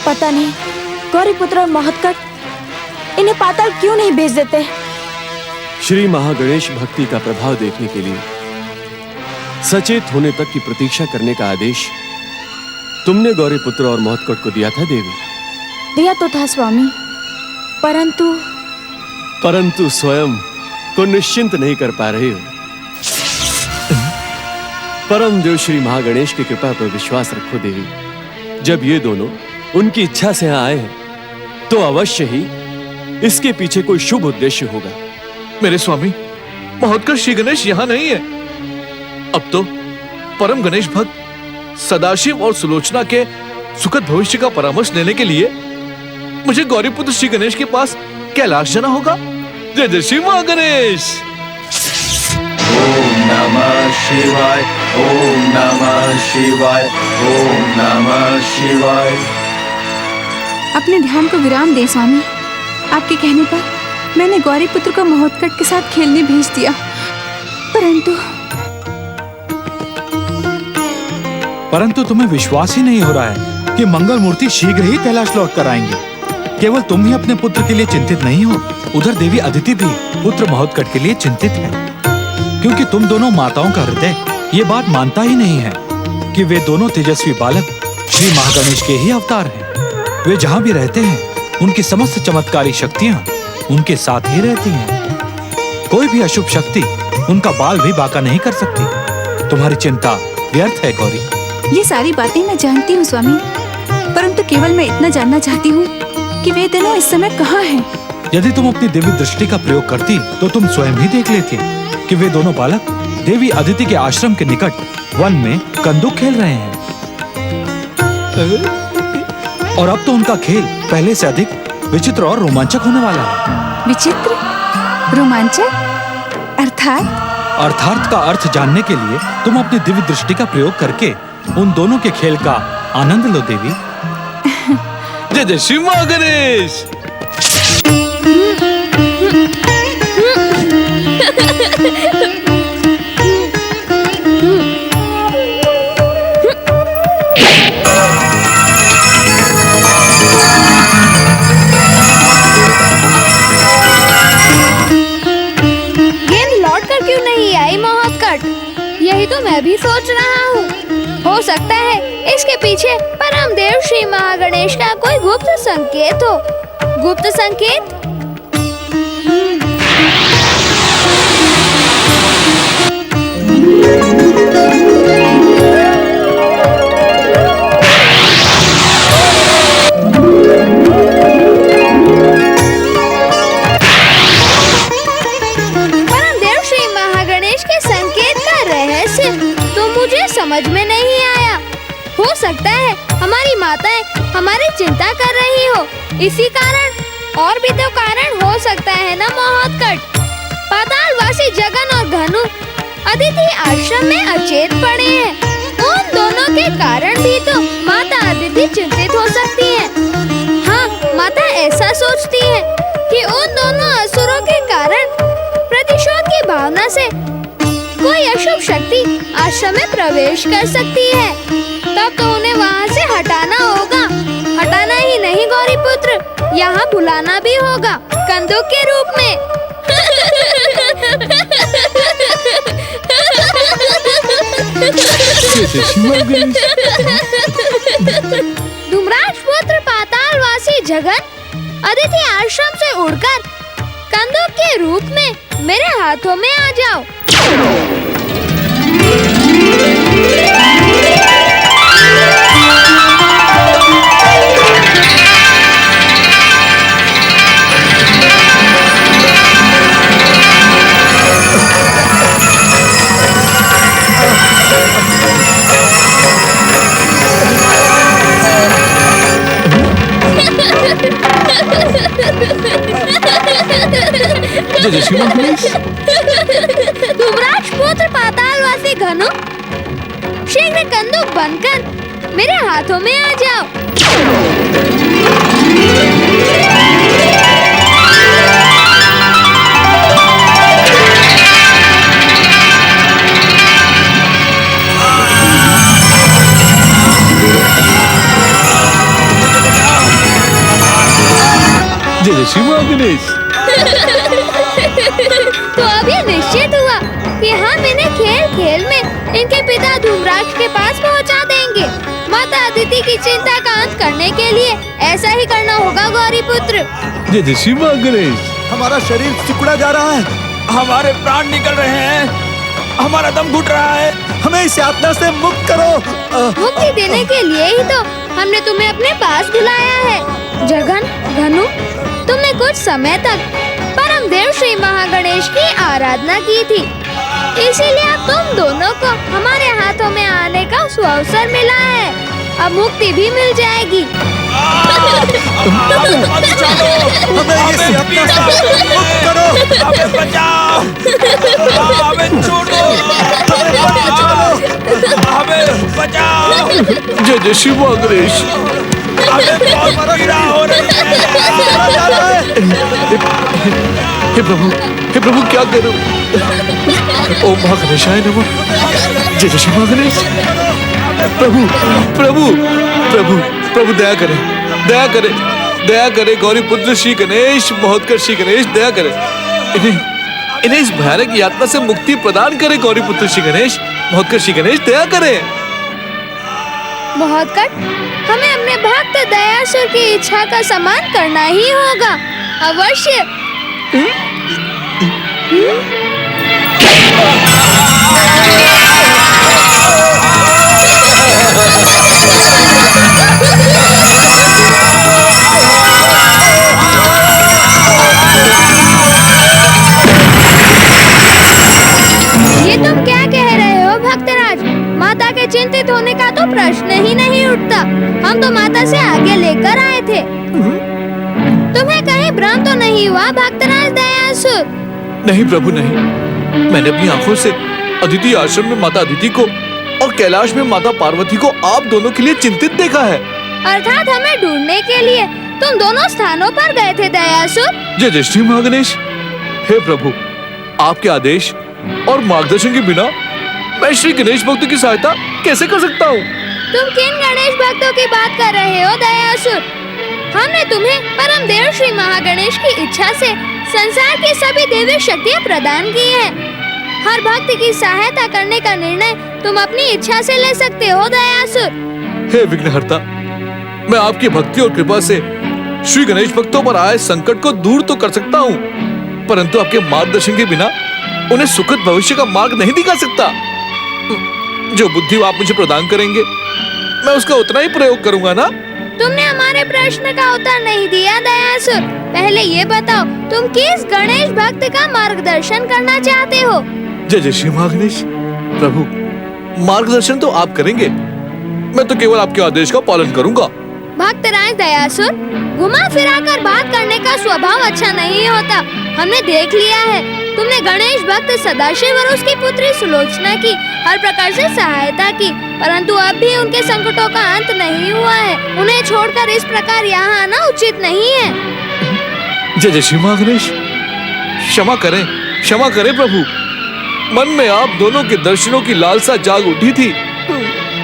पता नहीं गौरीपुत्र और महत्कट इन्हें पाताल क्यों नहीं भेज देते। श्री महागणेश भक्ति का प्रभाव देखने के लिए सचेत होने तक की प्रतीक्षा करने का आदेश तुमने गौरीपुत्र और महत्कट को दिया था देवी। दिया तो था स्वामी, परंतु स्वयं को निश्चिंत नहीं कर पा रहे हो। परम देव श्री महागणेश की कृपा पर विश्वास रखो देवी। जब ये दोनों उनकी इच्छा से यहाँ आए हैं तो अवश्य ही इसके पीछे कोई शुभ उद्देश्य होगा। मेरे स्वामी, महत्कट श्री गणेश यहाँ नहीं है। अब तो परम गणेश भक्त सदाशिव और सुलोचना के सुखद भविष्य का परामर्श लेने के लिए मुझे गौरीपुत्र श्री गणेश के पास कैलाश जाना होगा। जय जय श्री महागणेश। ओम नमः शिवाय, ओम नमः शिवाय, ओम नमः शिवाय। अपने ध्यान को विराम दें स्वामी। आपके कहने पर मैंने गौरीपुत्र को महत्कट के साथ खेलने भेज दिया, परंतु तुम्हें विश्वास ही नहीं हो रहा है कि मंगल मूर्ति शीघ्र ही कैलाश लौट कर आएंगे। केवल तुम ही अपने पुत्र के लिए चिंतित नहीं हो, उधर देवी अदिति भी पुत्र महत्कट के लिए चिंतित है, क्योंकि तुम दोनों माताओं का हृदय ये बात मानता ही नहीं है कि वे दोनों तेजस्वी बालक श्री महागणेश के ही अवतार हैं। वे जहाँ भी रहते हैं उनकी समस्त चमत्कारी शक्तियाँ उनके साथ ही रहती हैं। कोई भी अशुभ शक्ति उनका बाल भी बांका नहीं कर सकती। तुम्हारी चिंता व्यर्थ है गौरी। ये सारी बातें मैं जानती हूँ स्वामी, परंतु केवल मैं इतना जानना चाहती हूँ कि वे दोनों इस समय कहाँ हैं। यदि तुम अपनी दिव्य दृष्टि का प्रयोग करती तो तुम स्वयं ही देख लेती कि वे दोनों बालक देवी अदिति के आश्रम के निकट वन में कंदुक खेल रहे हैं। और अब तो उनका खेल पहले से अधिक विचित्र और रोमांचक होने वाला है। विचित्र? रोमांचक? अर्थात का अर्थ जानने के लिए तुम अपनी दिव्य दृष्टि का प्रयोग करके उन दोनों के खेल का आनंद लो देवी। जय जय श्री महागणेश। यही तो मैं भी सोच रहा हूँ। हो सकता है इसके पीछे परमदेव श्री महागणेश का कोई गुप्त संकेत हो। गुप्त संकेत? परमदेव श्री महागणेश के संकेत का रहस्य तो मुझे समझ में नहीं आया। हो सकता है हमारी माताएं हमारी चिंता कर रही हो, इसी कारण। और भी तो कारण हो सकता है ना महत्कट। पातालवासी जगन और धनु अदिति आश्रम में अचेत पड़े हैं। उन दोनों के कारण भी तो माता अदिति चिंतित हो सकती है। हाँ, माता ऐसा सोचती है कि उन दोनों असुरों के कारण प्रतिशोध की भावना से कोई अशुभ शक्ति आश्रम में प्रवेश कर सकती है। तब तो उन्हें वहाँ से हटाना होगा। हटाना ही नहीं गौरीपुत्र, यहाँ बुलाना भी होगा कंदुक के रूप में। धूम्राक्ष पुत्र पातालवासी जगन अदिति आश्रम से उड़कर कंदुक के रूप में मेरे हाथों में आ जाओ। जय श्री मां गणेश। धूम्राक्ष पुत्र पातालवासी घनु, शीघ्र कंदूक बनकर मेरे हाथों में आ जाओ। जय श्री मां गणेश। तो अब ये निश्चित हुआ कि हम इन्हें खेल खेल में इनके पिता धूम्राक्ष के पास पहुंचा देंगे। माता अदिति की चिंता का अंत करने के लिए ऐसा ही करना होगा गौरी पुत्र। जय श्री मां गणेश। हमारा शरीर सिकुड़ा जा रहा है, हमारे प्राण निकल रहे हैं, हमारा दम घुट रहा है। हमें इस यातना से मुक्त करो। मुक्ति देने के लिए ही तो हमने तुम्हें अपने पास बुलाया है। जगन, घनु, तुमने कुछ समय तक परम देव श्री महागणेश की आराधना की थी, इसीलिए अब तुम दोनों को हमारे हाथों में आने का सुअवसर मिला है। अब मुक्ति भी मिल जाएगी। हमें इस यातना से मुक्त करो। हमें बचाओ, हमें छोड़ो, हमें बचाओ। जय श्री मां गणेश। हमें बहुत पीड़ा हो रही है। हे प्रभु क्या करूं? ओम महागणेशाय नमः। जय श्री मां गणेश। प्रभु दया करे गौरी पुत्र श्री गणेश, महोत्कट श्री गणेश दया करे। इन्हें इस भयानक यातना से मुक्ति प्रदान करे। गौरी पुत्र श्री गणेश, महोत्कट श्री गणेश दया करे। महोत्कट, हमें अपने भक्त दयासुर की इच्छा का सम्मान करना ही होगा, अवश्य। ये तुम क्या कह रहे हो भक्तराज? माता के चिंतित होने का तो प्रश्न ही नहीं उठता। हम तो माता से आगे लेकर आए थे। तुम्हें कहीं भ्रम तो नहीं हुआ भक्तराज दयासुर? नहीं प्रभु नहीं, मैंने अपनी आंखों से अदिति आश्रम में माता अदिति को और कैलाश में माता पार्वती को आप दोनों के लिए चिंतित देखा है। अर्थात हमें ढूंढने के लिए तुम दोनों स्थानों पर गए थे दयासुर? जय श्री महागणेश। हे प्रभु, आपके आदेश और मार्गदर्शन के बिना मैं श्री गणेश भक्तों की सहायता कैसे कर सकता हूँ? तुम किन गणेश भक्तों की बात कर रहे हो दयासुर? हमने तुम्हें परम देव श्री महागणेश की इच्छा से संसार की सभी देवी शक्तियाँ प्रदान की हैं। हर भक्त की सहायता करने का निर्णय तुम अपनी इच्छा से ले सकते हो दयासुर। हे विघ्नहर्ता, मैं आपकी भक्ति और कृपा से श्री गणेश भक्तों पर आए संकट को दूर तो कर सकता हूँ, परंतु आपके मार्गदर्शन के बिना उन्हें सुखद भविष्य का मार्ग नहीं दिखा सकता। जो बुद्धि आप मुझे प्रदान करेंगे, मैं उसका उतना ही प्रयोग करूंगा ना। तुमने हमारे प्रश्न का उत्तर नहीं दिया दयासुर। पहले ये बताओ, तुम किस गणेश भक्त का मार्गदर्शन करना चाहते हो? जय श्री महागणेश। प्रभु, मार्गदर्शन तो आप करेंगे, मैं तो केवल आपके आदेश का पालन करूंगा। भक्तराज दयासुर, घुमा फिरा कर बात करने का स्वभाव अच्छा नहीं होता। हमने देख लिया है, तुमने गणेश भक्त सदाशिव और उसकी पुत्री सुलोचना की हर प्रकार से सहायता की, परंतु अब भी उनके संकटों का अंत नहीं हुआ है। उन्हें छोड़कर इस प्रकार यहाँ आना उचित नहीं है। जय श्री महागणेश, क्षमा करें प्रभु। मन में आप दोनों के दर्शनों की लालसा जाग उठी थी।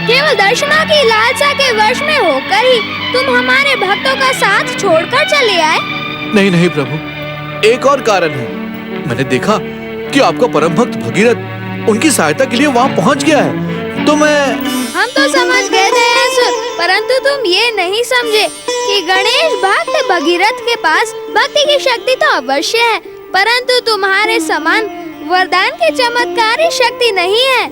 केवल दर्शनों की लालसा के वश में होकर ही तुम हमारे भक्तों का साथ छोड़कर चले आए? नहीं प्रभु, एक और कारण है। मैंने देखा कि आपका परम भक्त भगीरथ उनकी सहायता के लिए वहाँ पहुँच गया है, तो हम तो समझ गए दयासुर, परंतु तुम ये नहीं समझे कि गणेश भक्त भगीरथ के पास भक्ति की शक्ति तो अवश्य है, परंतु तुम्हारे समान वरदान की चमत्कारी शक्ति नहीं है।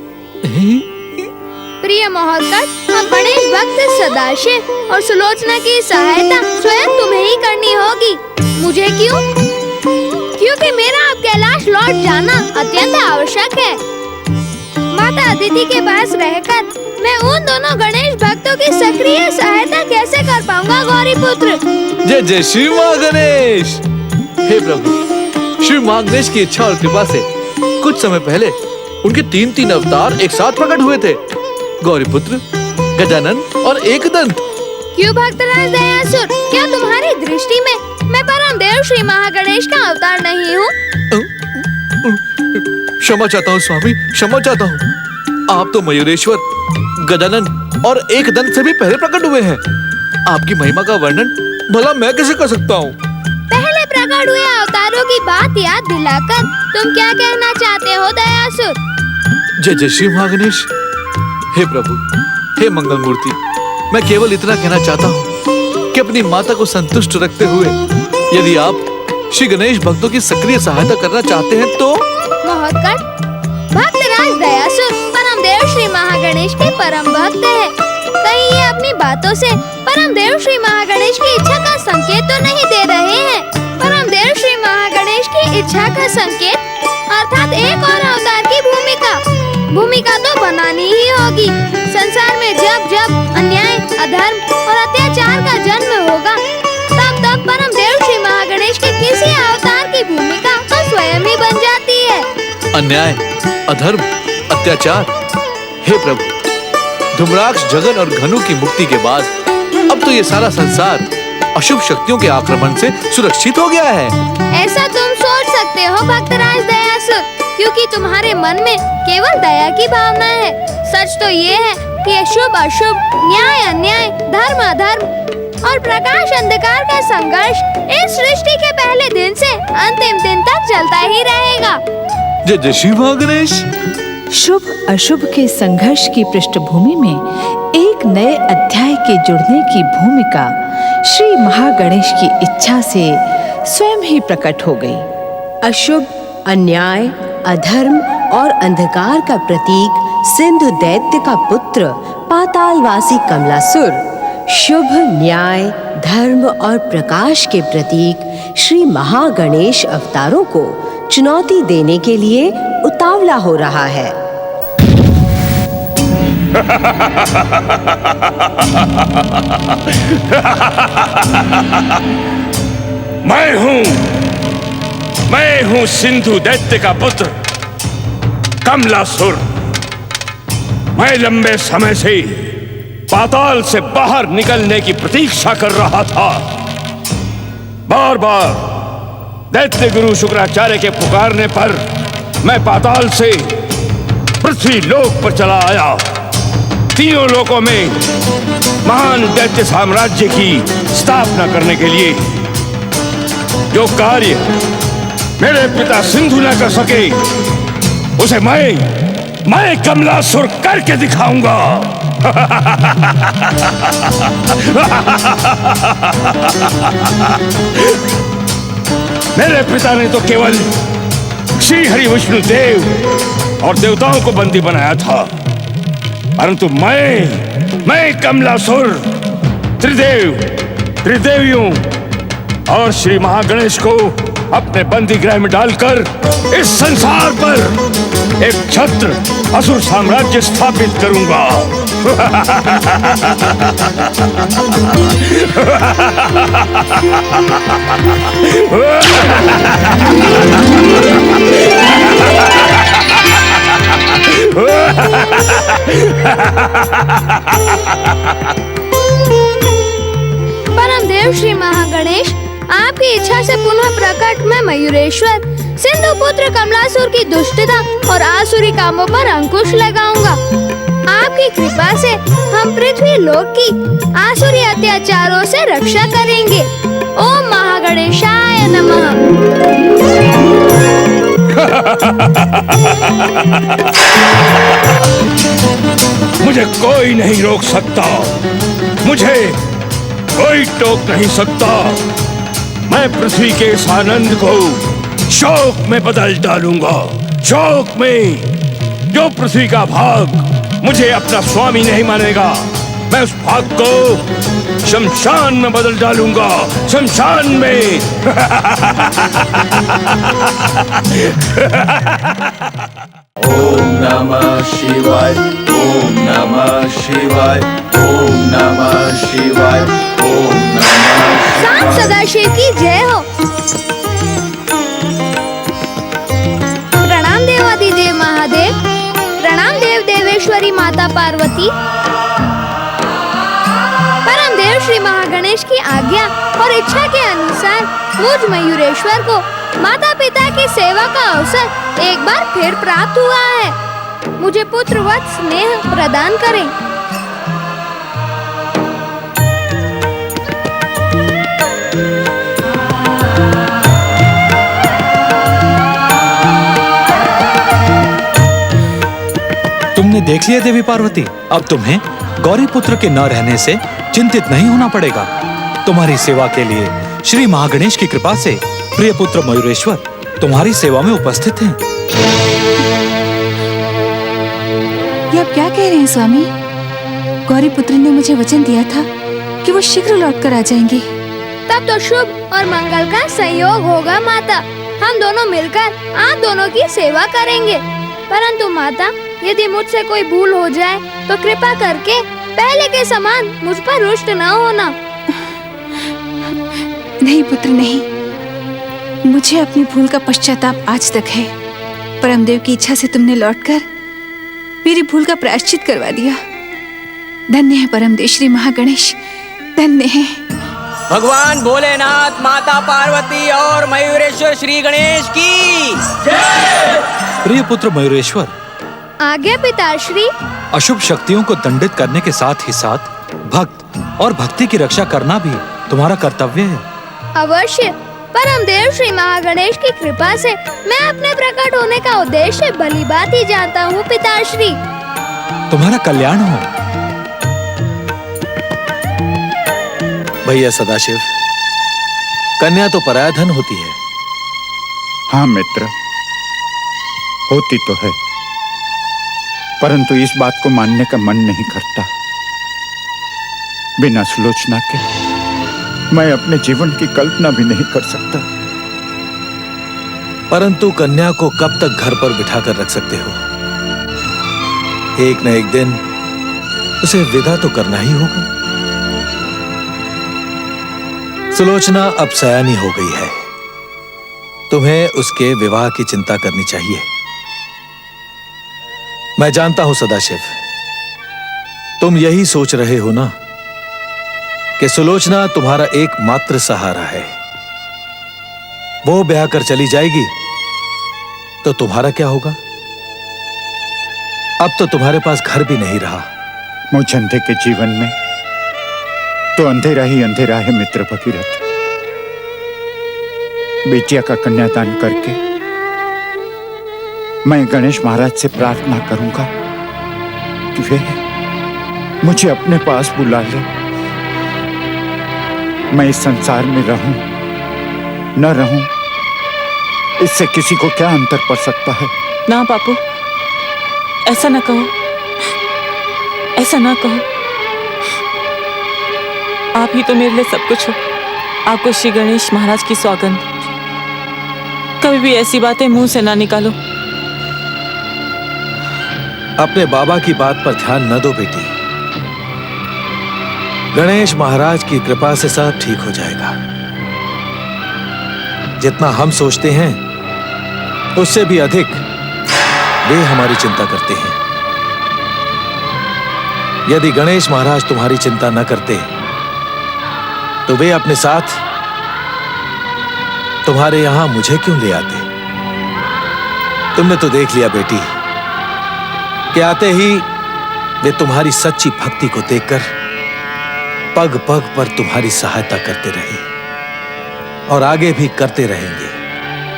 प्रिय महोत्कट, हम गणेश भक्त सदाशिव और सुलोचना की सहायता स्वयं तुम्हें ही करनी होगी। मुझे क्यों? क्योंकि मेरा अब कैलाश लौट जाना अत्यंत आवश्यक है। माता अदिति के पास रहकर मैं उन दोनों गणेश भक्तों की सक्रिय सहायता कैसे कर पाऊंगा गौरी पुत्र? जय श्री महागणेश। हे प्रभु, श्री माग्नेश की इच्छा और कृपा से कुछ समय पहले उनके 3 अवतार एक साथ प्रकट हुए थे, गौरीपुत्र, गजानन और एकदंत। क्यों भक्तराज दयासुर, क्या तुम्हारी दृष्टि में मैं परमदेव श्री महागणेश का अवतार नहीं हूँ? क्षमा चाहता हूँ स्वामी, क्षमा चाहता हूँ। आप तो मयूरेश्वर, गजानन और एकदंत से भी पहले प्रकट हुए हैं। आपकी महिमा का वर्णन भला मैं कैसे कर सकता हूँ? पहले प्रकट हुए अवतारों की बात याद दिलाकर तुम क्या कहना चाहते हो दयासुर? जय जय श्री महागणेश। हे प्रभु, हे मंगल मूर्ति, मैं केवल इतना कहना चाहता हूँ कि अपनी माता को संतुष्ट रखते हुए यदि आप श्री गणेश भक्तों की सक्रिय सहायता करना चाहते हैं तो। महोत्कट, भक्तराज दयासुर परमदेव श्री महागणेश के परम भक्त है। कहीं ये अपनी बातों से परमदेव श्री महागणेश की इच्छा का संकेत तो नहीं दे रहे हैं? परमदेव श्री महागणेश की इच्छा का संकेत अर्थात एक और अवतार की भूमिका तो बनानी ही होगी। संसार में जब जब अन्याय, अधर्म और अत्याचार का जन्म होगा तब तब परमदेव श्री महागणेश के किसी अवतार की भूमिका तो स्वयं ही बन जाती है। अन्याय, अधर्म, अत्याचार, हे प्रभु, धूम्राक्ष, जगन और घनु की मुक्ति के बाद अब तो ये सारा संसार अशुभ शक्तियों के आक्रमण से सुरक्षित हो गया है। ऐसा तुम सोच सकते हो भक्तराज दयासुर, क्योंकि तुम्हारे मन में केवल दया की भावना है। सच तो ये है कि शुभ अशुभ, न्याय अन्याय, धर्म अधर्म और प्रकाश अंधकार का संघर्ष इस सृष्टि के पहले दिन से अंतिम दिन तक चलता ही रहेगा। जय जय श्री महागणेश। शुभ अशुभ के संघर्ष की पृष्ठभूमि में एक नए अध्याय के जुड़ने की भूमिका श्री महागणेश की इच्छा से स्वयं ही प्रकट हो गई। अशुभ, अन्याय, अधर्म और अंधकार का प्रतीक सिंधु दैत्य का पुत्र पातालवासी कमलासुर, शुभ, न्याय, धर्म और प्रकाश के प्रतीक श्री महागणेश अवतारों को चुनौती देने के लिए उतावला हो रहा है। मैं हूँ सिंधु दैत्य का पुत्र कमलासुर। मैं लंबे समय से पाताल से बाहर निकलने की प्रतीक्षा कर रहा था। बार बार दैत्य गुरु शुक्राचार्य के पुकारने पर मैं पाताल से पृथ्वी लोक पर चला आया। तीनों लोकों में महान दैत्य साम्राज्य की स्थापना करने के लिए जो कार्य मेरे पिता सिंधु न कर सके उसे मैं कमलासुर करके दिखाऊंगा। मेरे पिता ने तो केवल श्री हरि विष्णु देव और देवताओं को बंदी बनाया था, परंतु मैं कमलासुर त्रिदेवियों और श्री महागणेश को अपने बंदी गृह में डालकर इस संसार पर एक छत्र असुर साम्राज्य स्थापित करूंगा। परमदेव श्री महागणेश, आपकी इच्छा से पुनः प्रकट मैं मयूरेश्वर सिंधु पुत्र कमलासुर की दुष्टता और आसुरी कामों पर अंकुश लगाऊंगा। आपकी कृपा से हम पृथ्वी लोक की आसुरी अत्याचारों से रक्षा करेंगे। ओम महागणेशाय नमः। मुझे कोई नहीं रोक सकता, मुझे कोई टोक नहीं सकता। मैं पृथ्वी के इस आनंद को शोक में बदल डालूंगा। शोक में जो पृथ्वी का भाग मुझे अपना स्वामी नहीं मानेगा, मैं उस भाग को शमशान में बदल डालूंगा। शमशान में। ओम नमः शिवाय, ओम नमः शिवाय, ओम नमः शिवाय, ओम नमः शिवाय। सांब सदाशिव की जय हो। मेरी माता पार्वती। परम देव श्री महागणेश की आज्ञा और इच्छा के अनुसार मुझ मयूरेश्वर को माता पिता की सेवा का अवसर एक बार फिर प्राप्त हुआ है। मुझे पुत्रवत स्नेह प्रदान करें। तुमने देख लिया देवी पार्वती, अब तुम्हें गौरी पुत्र के न रहने से चिंतित नहीं होना पड़ेगा। तुम्हारी सेवा के लिए श्री महागणेश की कृपा से प्रिय पुत्र मयूरेश्वर तुम्हारी सेवा में उपस्थित हैं। ये आप क्या कह रहे हैं स्वामी? गौरी पुत्र ने मुझे वचन दिया था कि वो शीघ्र लौट कर आ जाएंगे। तब तो शुभ और मंगल का संयोग होगा माता। हम दोनों मिलकर आप दोनों की सेवा करेंगे। परंतु माता, यदि मुझसे कोई भूल हो जाए तो कृपा करके पहले के समान मुझ पर रुष्ट न होना। नहीं पुत्र नहीं, मुझे अपनी भूल का पश्चाताप आज तक है। परमदेव की इच्छा से तुमने लौटकर मेरी भूल का प्रायश्चित करवा दिया। धन्य है परमदेव श्री महागणेश, धन्य है। भगवान भोलेनाथ, माता पार्वती और मयूरेश्वर श्री गणेश की जय। प्रिय पुत्र मयूरेश्वर, आगे पिताश्री। अशुभ शक्तियों को दंडित करने के साथ ही साथ भक्त और भक्ति की रक्षा करना भी तुम्हारा कर्तव्य है। अवश्य। परम देव श्री महागणेश की कृपा से मैं अपने प्रकट होने का उद्देश्य भली बात ही जानता हूँ पिताश्री। तुम्हारा कल्याण हो। भैया सदाशिव, कन्या तो पराया धन होती है। हाँ मित्र, होती तो है, परंतु इस बात को मानने का मन नहीं करता। बिना सुलोचना के मैं अपने जीवन की कल्पना भी नहीं कर सकता। परंतु कन्या को कब तक घर पर बिठाकर रख सकते हो? एक न एक दिन उसे विदा तो करना ही होगा। सुलोचना अब सयानी हो गई है, तुम्हें उसके विवाह की चिंता करनी चाहिए। मैं जानता हूं सदाशिव, तुम यही सोच रहे हो ना कि सुलोचना तुम्हारा एकमात्र सहारा है। वो ब्याह कर चली जाएगी तो तुम्हारा क्या होगा? अब तो तुम्हारे पास घर भी नहीं रहा। मुझ अंधे के जीवन में तो अंधेरा ही अंधेरा है मित्र भगीरथ। बेटिया का कन्यादान करके मैं गणेश महाराज से प्रार्थना करूंगा कि वे मुझे अपने पास बुला ले। मैं इस संसार में रहूं न रहूं, इससे किसी को क्या अंतर पड़ सकता है? ना बापू, ऐसा ना कहो, ऐसा ना कहो। आप ही तो मेरे लिए सब कुछ हो। आपको श्री गणेश महाराज की सौगंध, कभी भी ऐसी बातें मुंह से ना निकालो। अपने बाबा की बात पर ध्यान न दो बेटी। गणेश महाराज की कृपा से सब ठीक हो जाएगा। जितना हम सोचते हैं उससे भी अधिक वे हमारी चिंता करते हैं। यदि गणेश महाराज तुम्हारी चिंता न करते तो वे अपने साथ तुम्हारे यहां मुझे क्यों ले आते? तुमने तो देख लिया बेटी कि आते ही वे तुम्हारी सच्ची भक्ति को देखकर पग पग पर तुम्हारी सहायता करते रहे और आगे भी करते रहेंगे।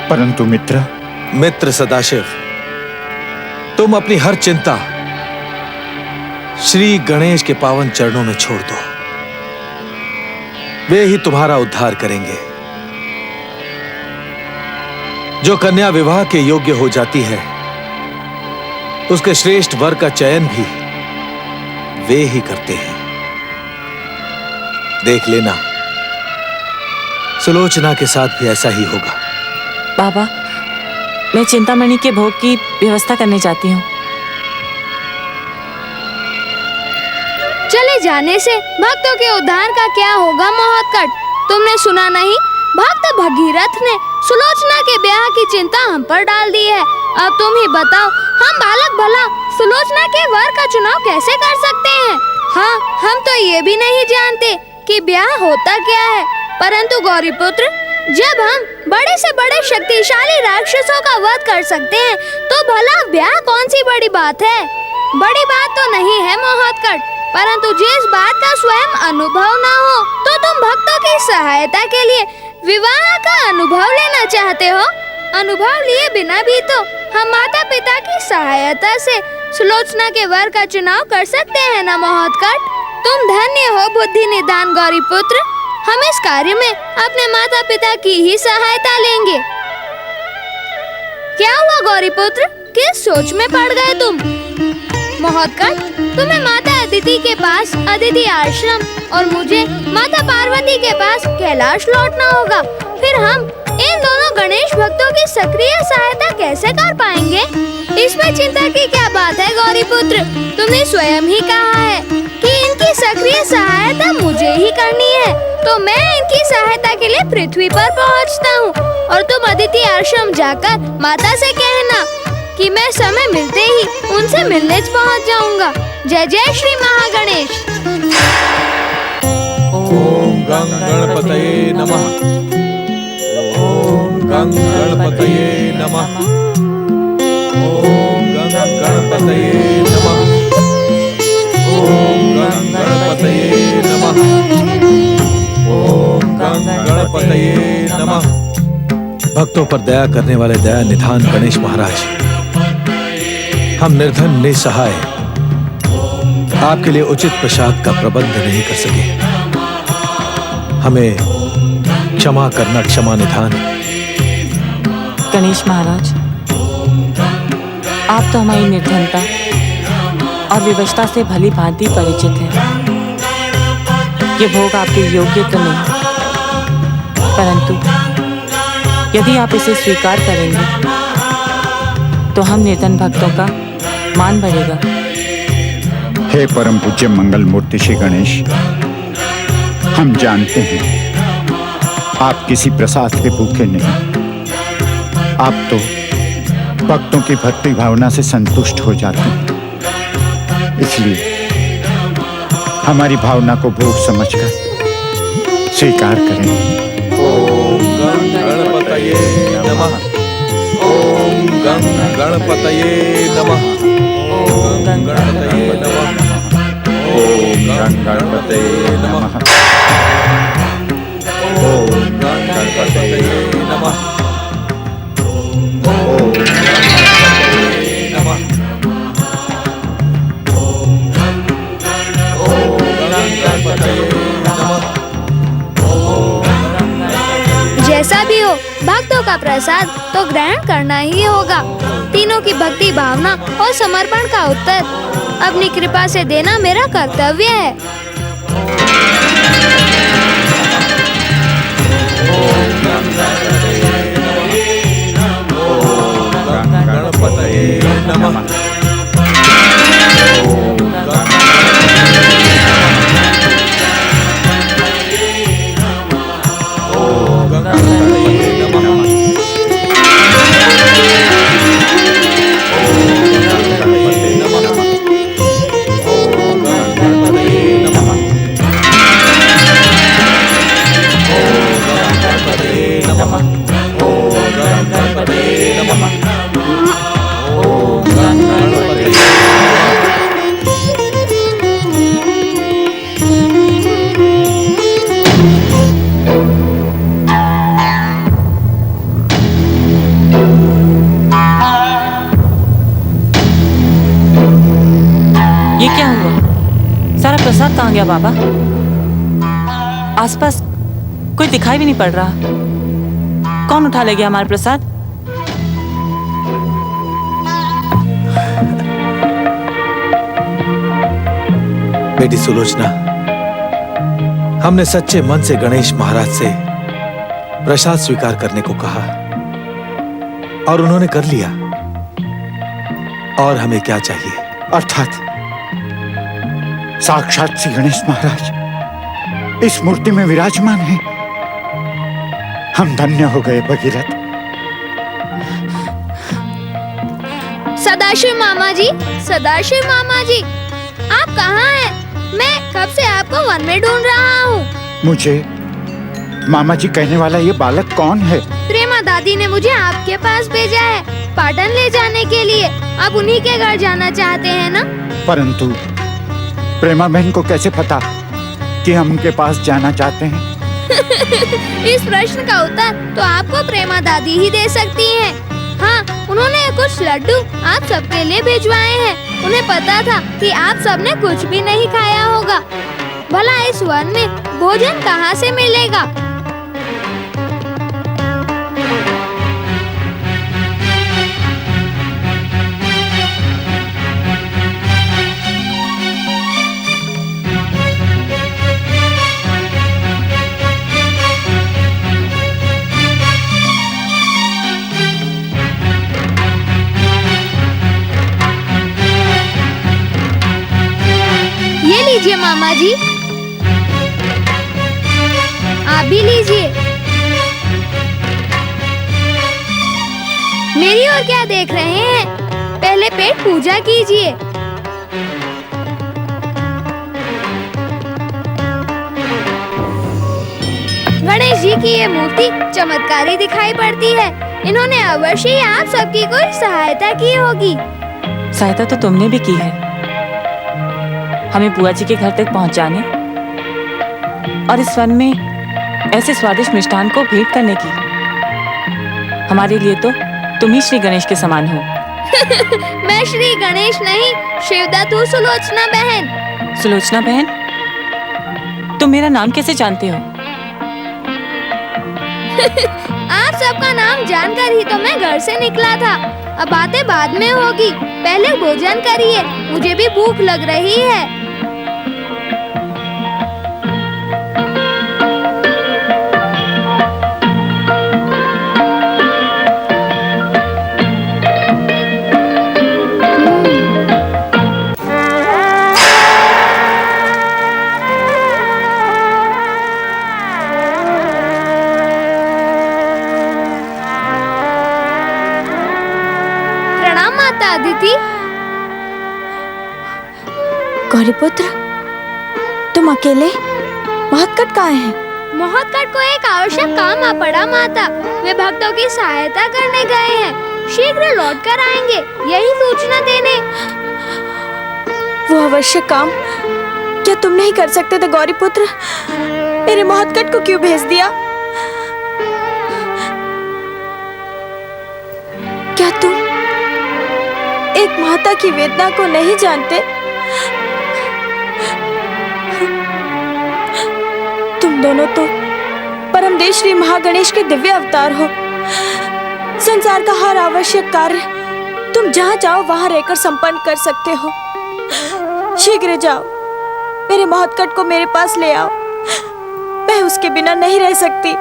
परंतु मित्र सदाशिव, तुम अपनी हर चिंता श्री गणेश के पावन चरणों में छोड़ दो। वे ही तुम्हारा उद्धार करेंगे। जो कन्या विवाह के योग्य हो जाती है उसके श्रेष्ठ वर का चयन भी वे ही करते हैं। देख लेना, सुलोचना के साथ भी ऐसा ही होगा। बाबा, मैं चिंतामणि के भोग की व्यवस्था करने जाती हूँ। चले जाने से भक्तों के उद्धार का क्या होगा महोत्कट? तुमने सुना नहीं? भक्त भगीरथ ने सुलोचना के ब्याह की चिंता हम पर डाल दी है। अब तुम ही बताओ, हम बालक भला सुलोचना के वर का चुनाव कैसे कर सकते हैं? हाँ, हम तो ये भी नहीं जानते कि ब्याह होता क्या है। परंतु गौरीपुत्र, जब हम बड़े से बड़े शक्तिशाली राक्षसों का वध कर सकते हैं, तो भला ब्याह कौन सी बड़ी बात है? बड़ी बात तो नहीं है महोत्कट, परंतु जिस बात का स्वयं अनुभव न हो, तो तुम भक्तों की सहायता के लिए विवाह का अनुभव लेना चाहते हो। अनुभव लिए बिना भी तो हम माता पिता की सहायता से सुलोचना के वर का चुनाव कर सकते हैं ना महोत्कट? तुम धन्य हो बुद्धि निदान गौरीपुत्र। हम इस कार्य में अपने माता पिता की ही सहायता लेंगे। क्या हुआ गौरीपुत्र, किस सोच में पड़ गए तुम? महोत्कट, तुम्हें माता अदिति के पास अदिति आश्रम और मुझे माता पार्वती के पास कैलाश लौटना होगा। फिर हम इन दोनों गणेश भक्तों की सक्रिय सहायता कैसे कर पाएंगे? इसमें चिंता की क्या बात है गौरीपुत्र? तुमने स्वयं ही कहा है कि इनकी सक्रिय सहायता मुझे ही करनी है, तो मैं इनकी सहायता के लिए पृथ्वी पर पहुंचता हूँ और तुम अदिति आश्रम जाकर माता से कहना कि मैं समय मिलते ही उनसे मिलने पहुंच जाऊंगा। जय जय श्री महागणेश। ओम गं गणपतये नमः। ओम गं गणपतये नमः। ओम गं गणपतये नमः। ओम गं गणपतये नमः। ओम गं गणपतये नमः। भक्तों पर दया करने वाले दया निधान गणेश महाराज, हम निर्धन निसहाय आपके लिए उचित प्रसाद का प्रबंध नहीं कर सके। हमें क्षमा करना क्षमा निधान। गणेश महाराज, आप तो हमारी निर्धनता और विवशता से भली भांति परिचित हैं। ये भोग आपके योग्य तो नहीं, परंतु यदि आप इसे स्वीकार करेंगे तो हम निर्धन भक्तों का मान बढ़ेगा। हे परम पूज्य मंगल मूर्ति श्री गणेश, हम जानते हैं आप किसी प्रसाद के भूखे नहीं। आप तो भक्तों की भक्ति भावना से संतुष्ट हो जाते हैं, इसलिए हमारी भावना को भोग समझकर स्वीकार करें। ओम गं गणपतये नमः। ओम गं गणपतये नमः। ओम गं गणपतये नमः। ओम गं गणपतये नमः। ओम गं गणपतये नमः। ओम गणपतये नमः। ओम गणपतये नमः। जैसा भी हो, भक्तों का प्रसाद तो ग्रहण करना ही होगा। तीनों की भक्ति भावना और समर्पण का उत्तर अपनी कृपा से देना मेरा कर्तव्य है। गणपतये नमः। प्रसाद कहाँ गया बाबा? आसपास कोई दिखाई भी नहीं पड़ रहा। कौन उठा ले गया हमारा प्रसाद? बेटी सुलोचना, हमने सच्चे मन से गणेश महाराज से प्रसाद स्वीकार करने को कहा और उन्होंने कर लिया। और हमें क्या चाहिए? अर्थात साक्षात श्री गणेश महाराज इस मूर्ति में विराजमान है। हम धन्य हो गए भगीरथ। सदा सदाशिव मामा जी, सदाशिव मामा जी, आप कहाँ हैं? मैं कब से आपको वन में ढूंढ रहा हूँ। मुझे मामा जी कहने वाला ये बालक कौन है? प्रेमा दादी ने मुझे आपके पास भेजा है, पाटन ले जाने के लिए। आप उन्हीं के घर जाना चाहते हैं ना? परंतु प्रेमा बहन को कैसे पता कि हम उनके पास जाना चाहते हैं? इस प्रश्न का उत्तर तो आपको प्रेमा दादी ही दे सकती हैं। हाँ, उन्होंने कुछ लड्डू आप सबके लिए भिजवाए हैं। उन्हें पता था कि आप सबने कुछ भी नहीं खाया होगा। भला इस वन में भोजन कहाँ से मिलेगा? ये लीजिए मामा जी, आप भी लीजिए। मेरी ओर क्या देख रहे हैं? पहले पेट पूजा कीजिए। गणेश जी की ये मूर्ति चमत्कारी दिखाई पड़ती है। इन्होंने अवश्य ही आप सबकी कोई सहायता की होगी। सहायता तो तुमने भी की है, हमें बुआ जी के घर तक पहुंचाने और इस वन में ऐसे स्वादिष्ट मिष्ठान को भेंट करने की। हमारे लिए तो तुम ही श्री गणेश के समान हो। मैं श्री गणेश नहीं, शिवदत्त सुलोचना बहन। सुलोचना बहन, तुम मेरा नाम कैसे जानते हो? आप सबका नाम जानकर ही तो मैं घर से निकला था। अब बातें बाद में होगी, पहले भोजन करिए, मुझे भी भूख लग रही है। अदिति, गौरीपुत्र, तुम अकेले? महत्कट कहाँ है? महत्कट को एक आवश्यक काम आ पड़ा माता। वे भक्तों की सहायता करने गए हैं, शीघ्र लौट कर आएंगे, यही सूचना देने। वो आवश्यक काम क्या तुम नहीं कर सकते थे गौरीपुत्र? मेरे महत्कट को क्यों भेज दिया? क्या तुम एक माता की वेदना को नहीं जानते? तुम दोनों तो परमदेव श्री महागणेश के दिव्य अवतार हो। संसार का हर आवश्यक कार्य तुम जहाँ चाहो वहाँ रहकर संपन्न कर सकते हो। शीघ्र जाओ, मेरे महत्कट को मेरे पास ले आओ। मैं उसके बिना नहीं रह सकती।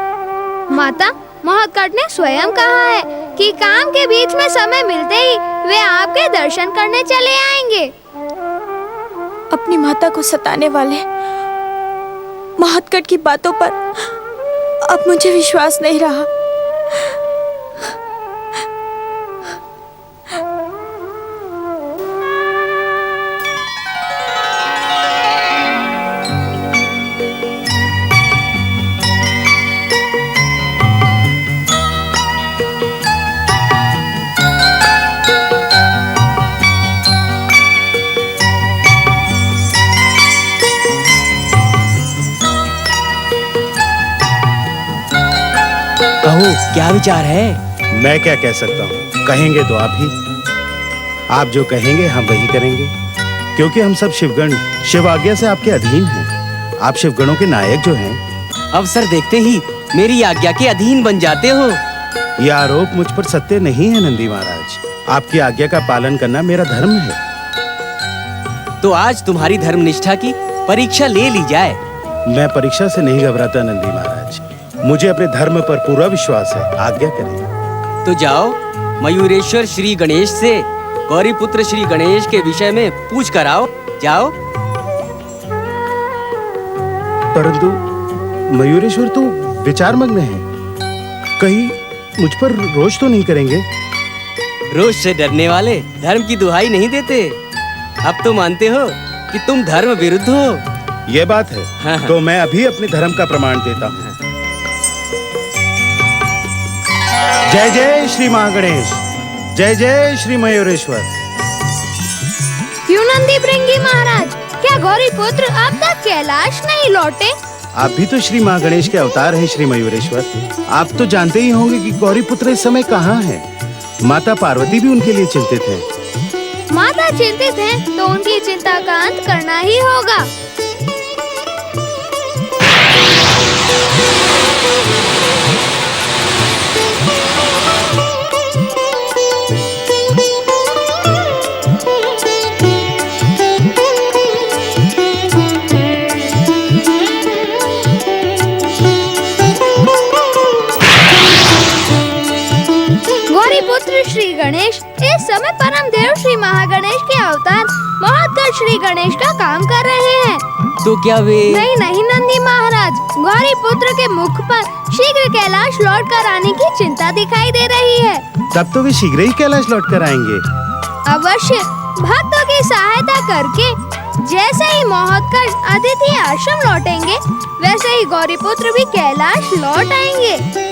माता, महत्कट ने स्वयं कहा है कि काम के बीच में समय मिलते ही वे आपके दर्शन करने चले आएंगे। अपनी माता को सताने वाले महत्कट की बातों पर अब मुझे विश्वास नहीं रहा। कहो, क्या विचार है? मैं क्या कह सकता हूँ, कहेंगे तो आप ही। आप जो कहेंगे हम वही करेंगे, क्योंकि हम सब शिवगण शिव आज्ञा से आपके अधीन हैं। आप शिवगणों के नायक जो हैं। अवसर देखते ही मेरी आज्ञा के अधीन बन जाते हो। यह आरोप मुझ पर सत्य नहीं है नंदी महाराज। आपकी आज्ञा का पालन करना मेरा धर्म है। तो आज तुम्हारी धर्मनिष्ठा की परीक्षा ले ली जाए। मैं परीक्षा से नहीं घबराता नंदी महाराज, मुझे अपने धर्म पर पूरा विश्वास है। आज्ञा करें। तो जाओ, मयूरेश्वर श्री गणेश से गौरीपुत्र श्री गणेश के विषय में पूछ कर आओ। जाओ। परंतु मयूरेश्वर तो विचारमग्न है, कहीं मुझ पर रोष तो नहीं करेंगे? रोज से डरने वाले धर्म की दुहाई नहीं देते। अब तो मानते हो कि तुम धर्म विरुद्ध हो। ये बात है। हाँ। तो मैं अभी अपने धर्म का प्रमाण देता हूँ। जय जय श्री महागणेश, जय जय श्री मयूरेश्वर। क्यों नंदी भृंगी महाराज, क्या गौरी पुत्र अब तक कैलाश नहीं लौटे? आप भी तो श्री महागणेश के अवतार हैं श्री मयूरेश्वर। आप तो जानते ही होंगे कि गौरी पुत्र इस समय कहाँ है। माता पार्वती भी उनके लिए चिंतित है। माता चिंतित हैं, तो उनकी चिंता का अंत करना ही होगा। पुत्र श्री गणेश इस समय परम देव श्री महागणेश के अवतार महोत्कर्ष श्री गणेश का काम कर रहे हैं। तो क्या वे? नहीं नंदी महाराज, गौरी पुत्र के मुख पर शीघ्र कैलाश लौट कर आने की चिंता दिखाई दे रही है। तब तो वे शीघ्र ही कैलाश लौट कर आएंगे। अवश्य, भक्तों की सहायता करके जैसे ही महोत्कर्ष अतिथि आश्रम लौटेंगे, वैसे ही गौरी पुत्र भी कैलाश लौट आएंगे।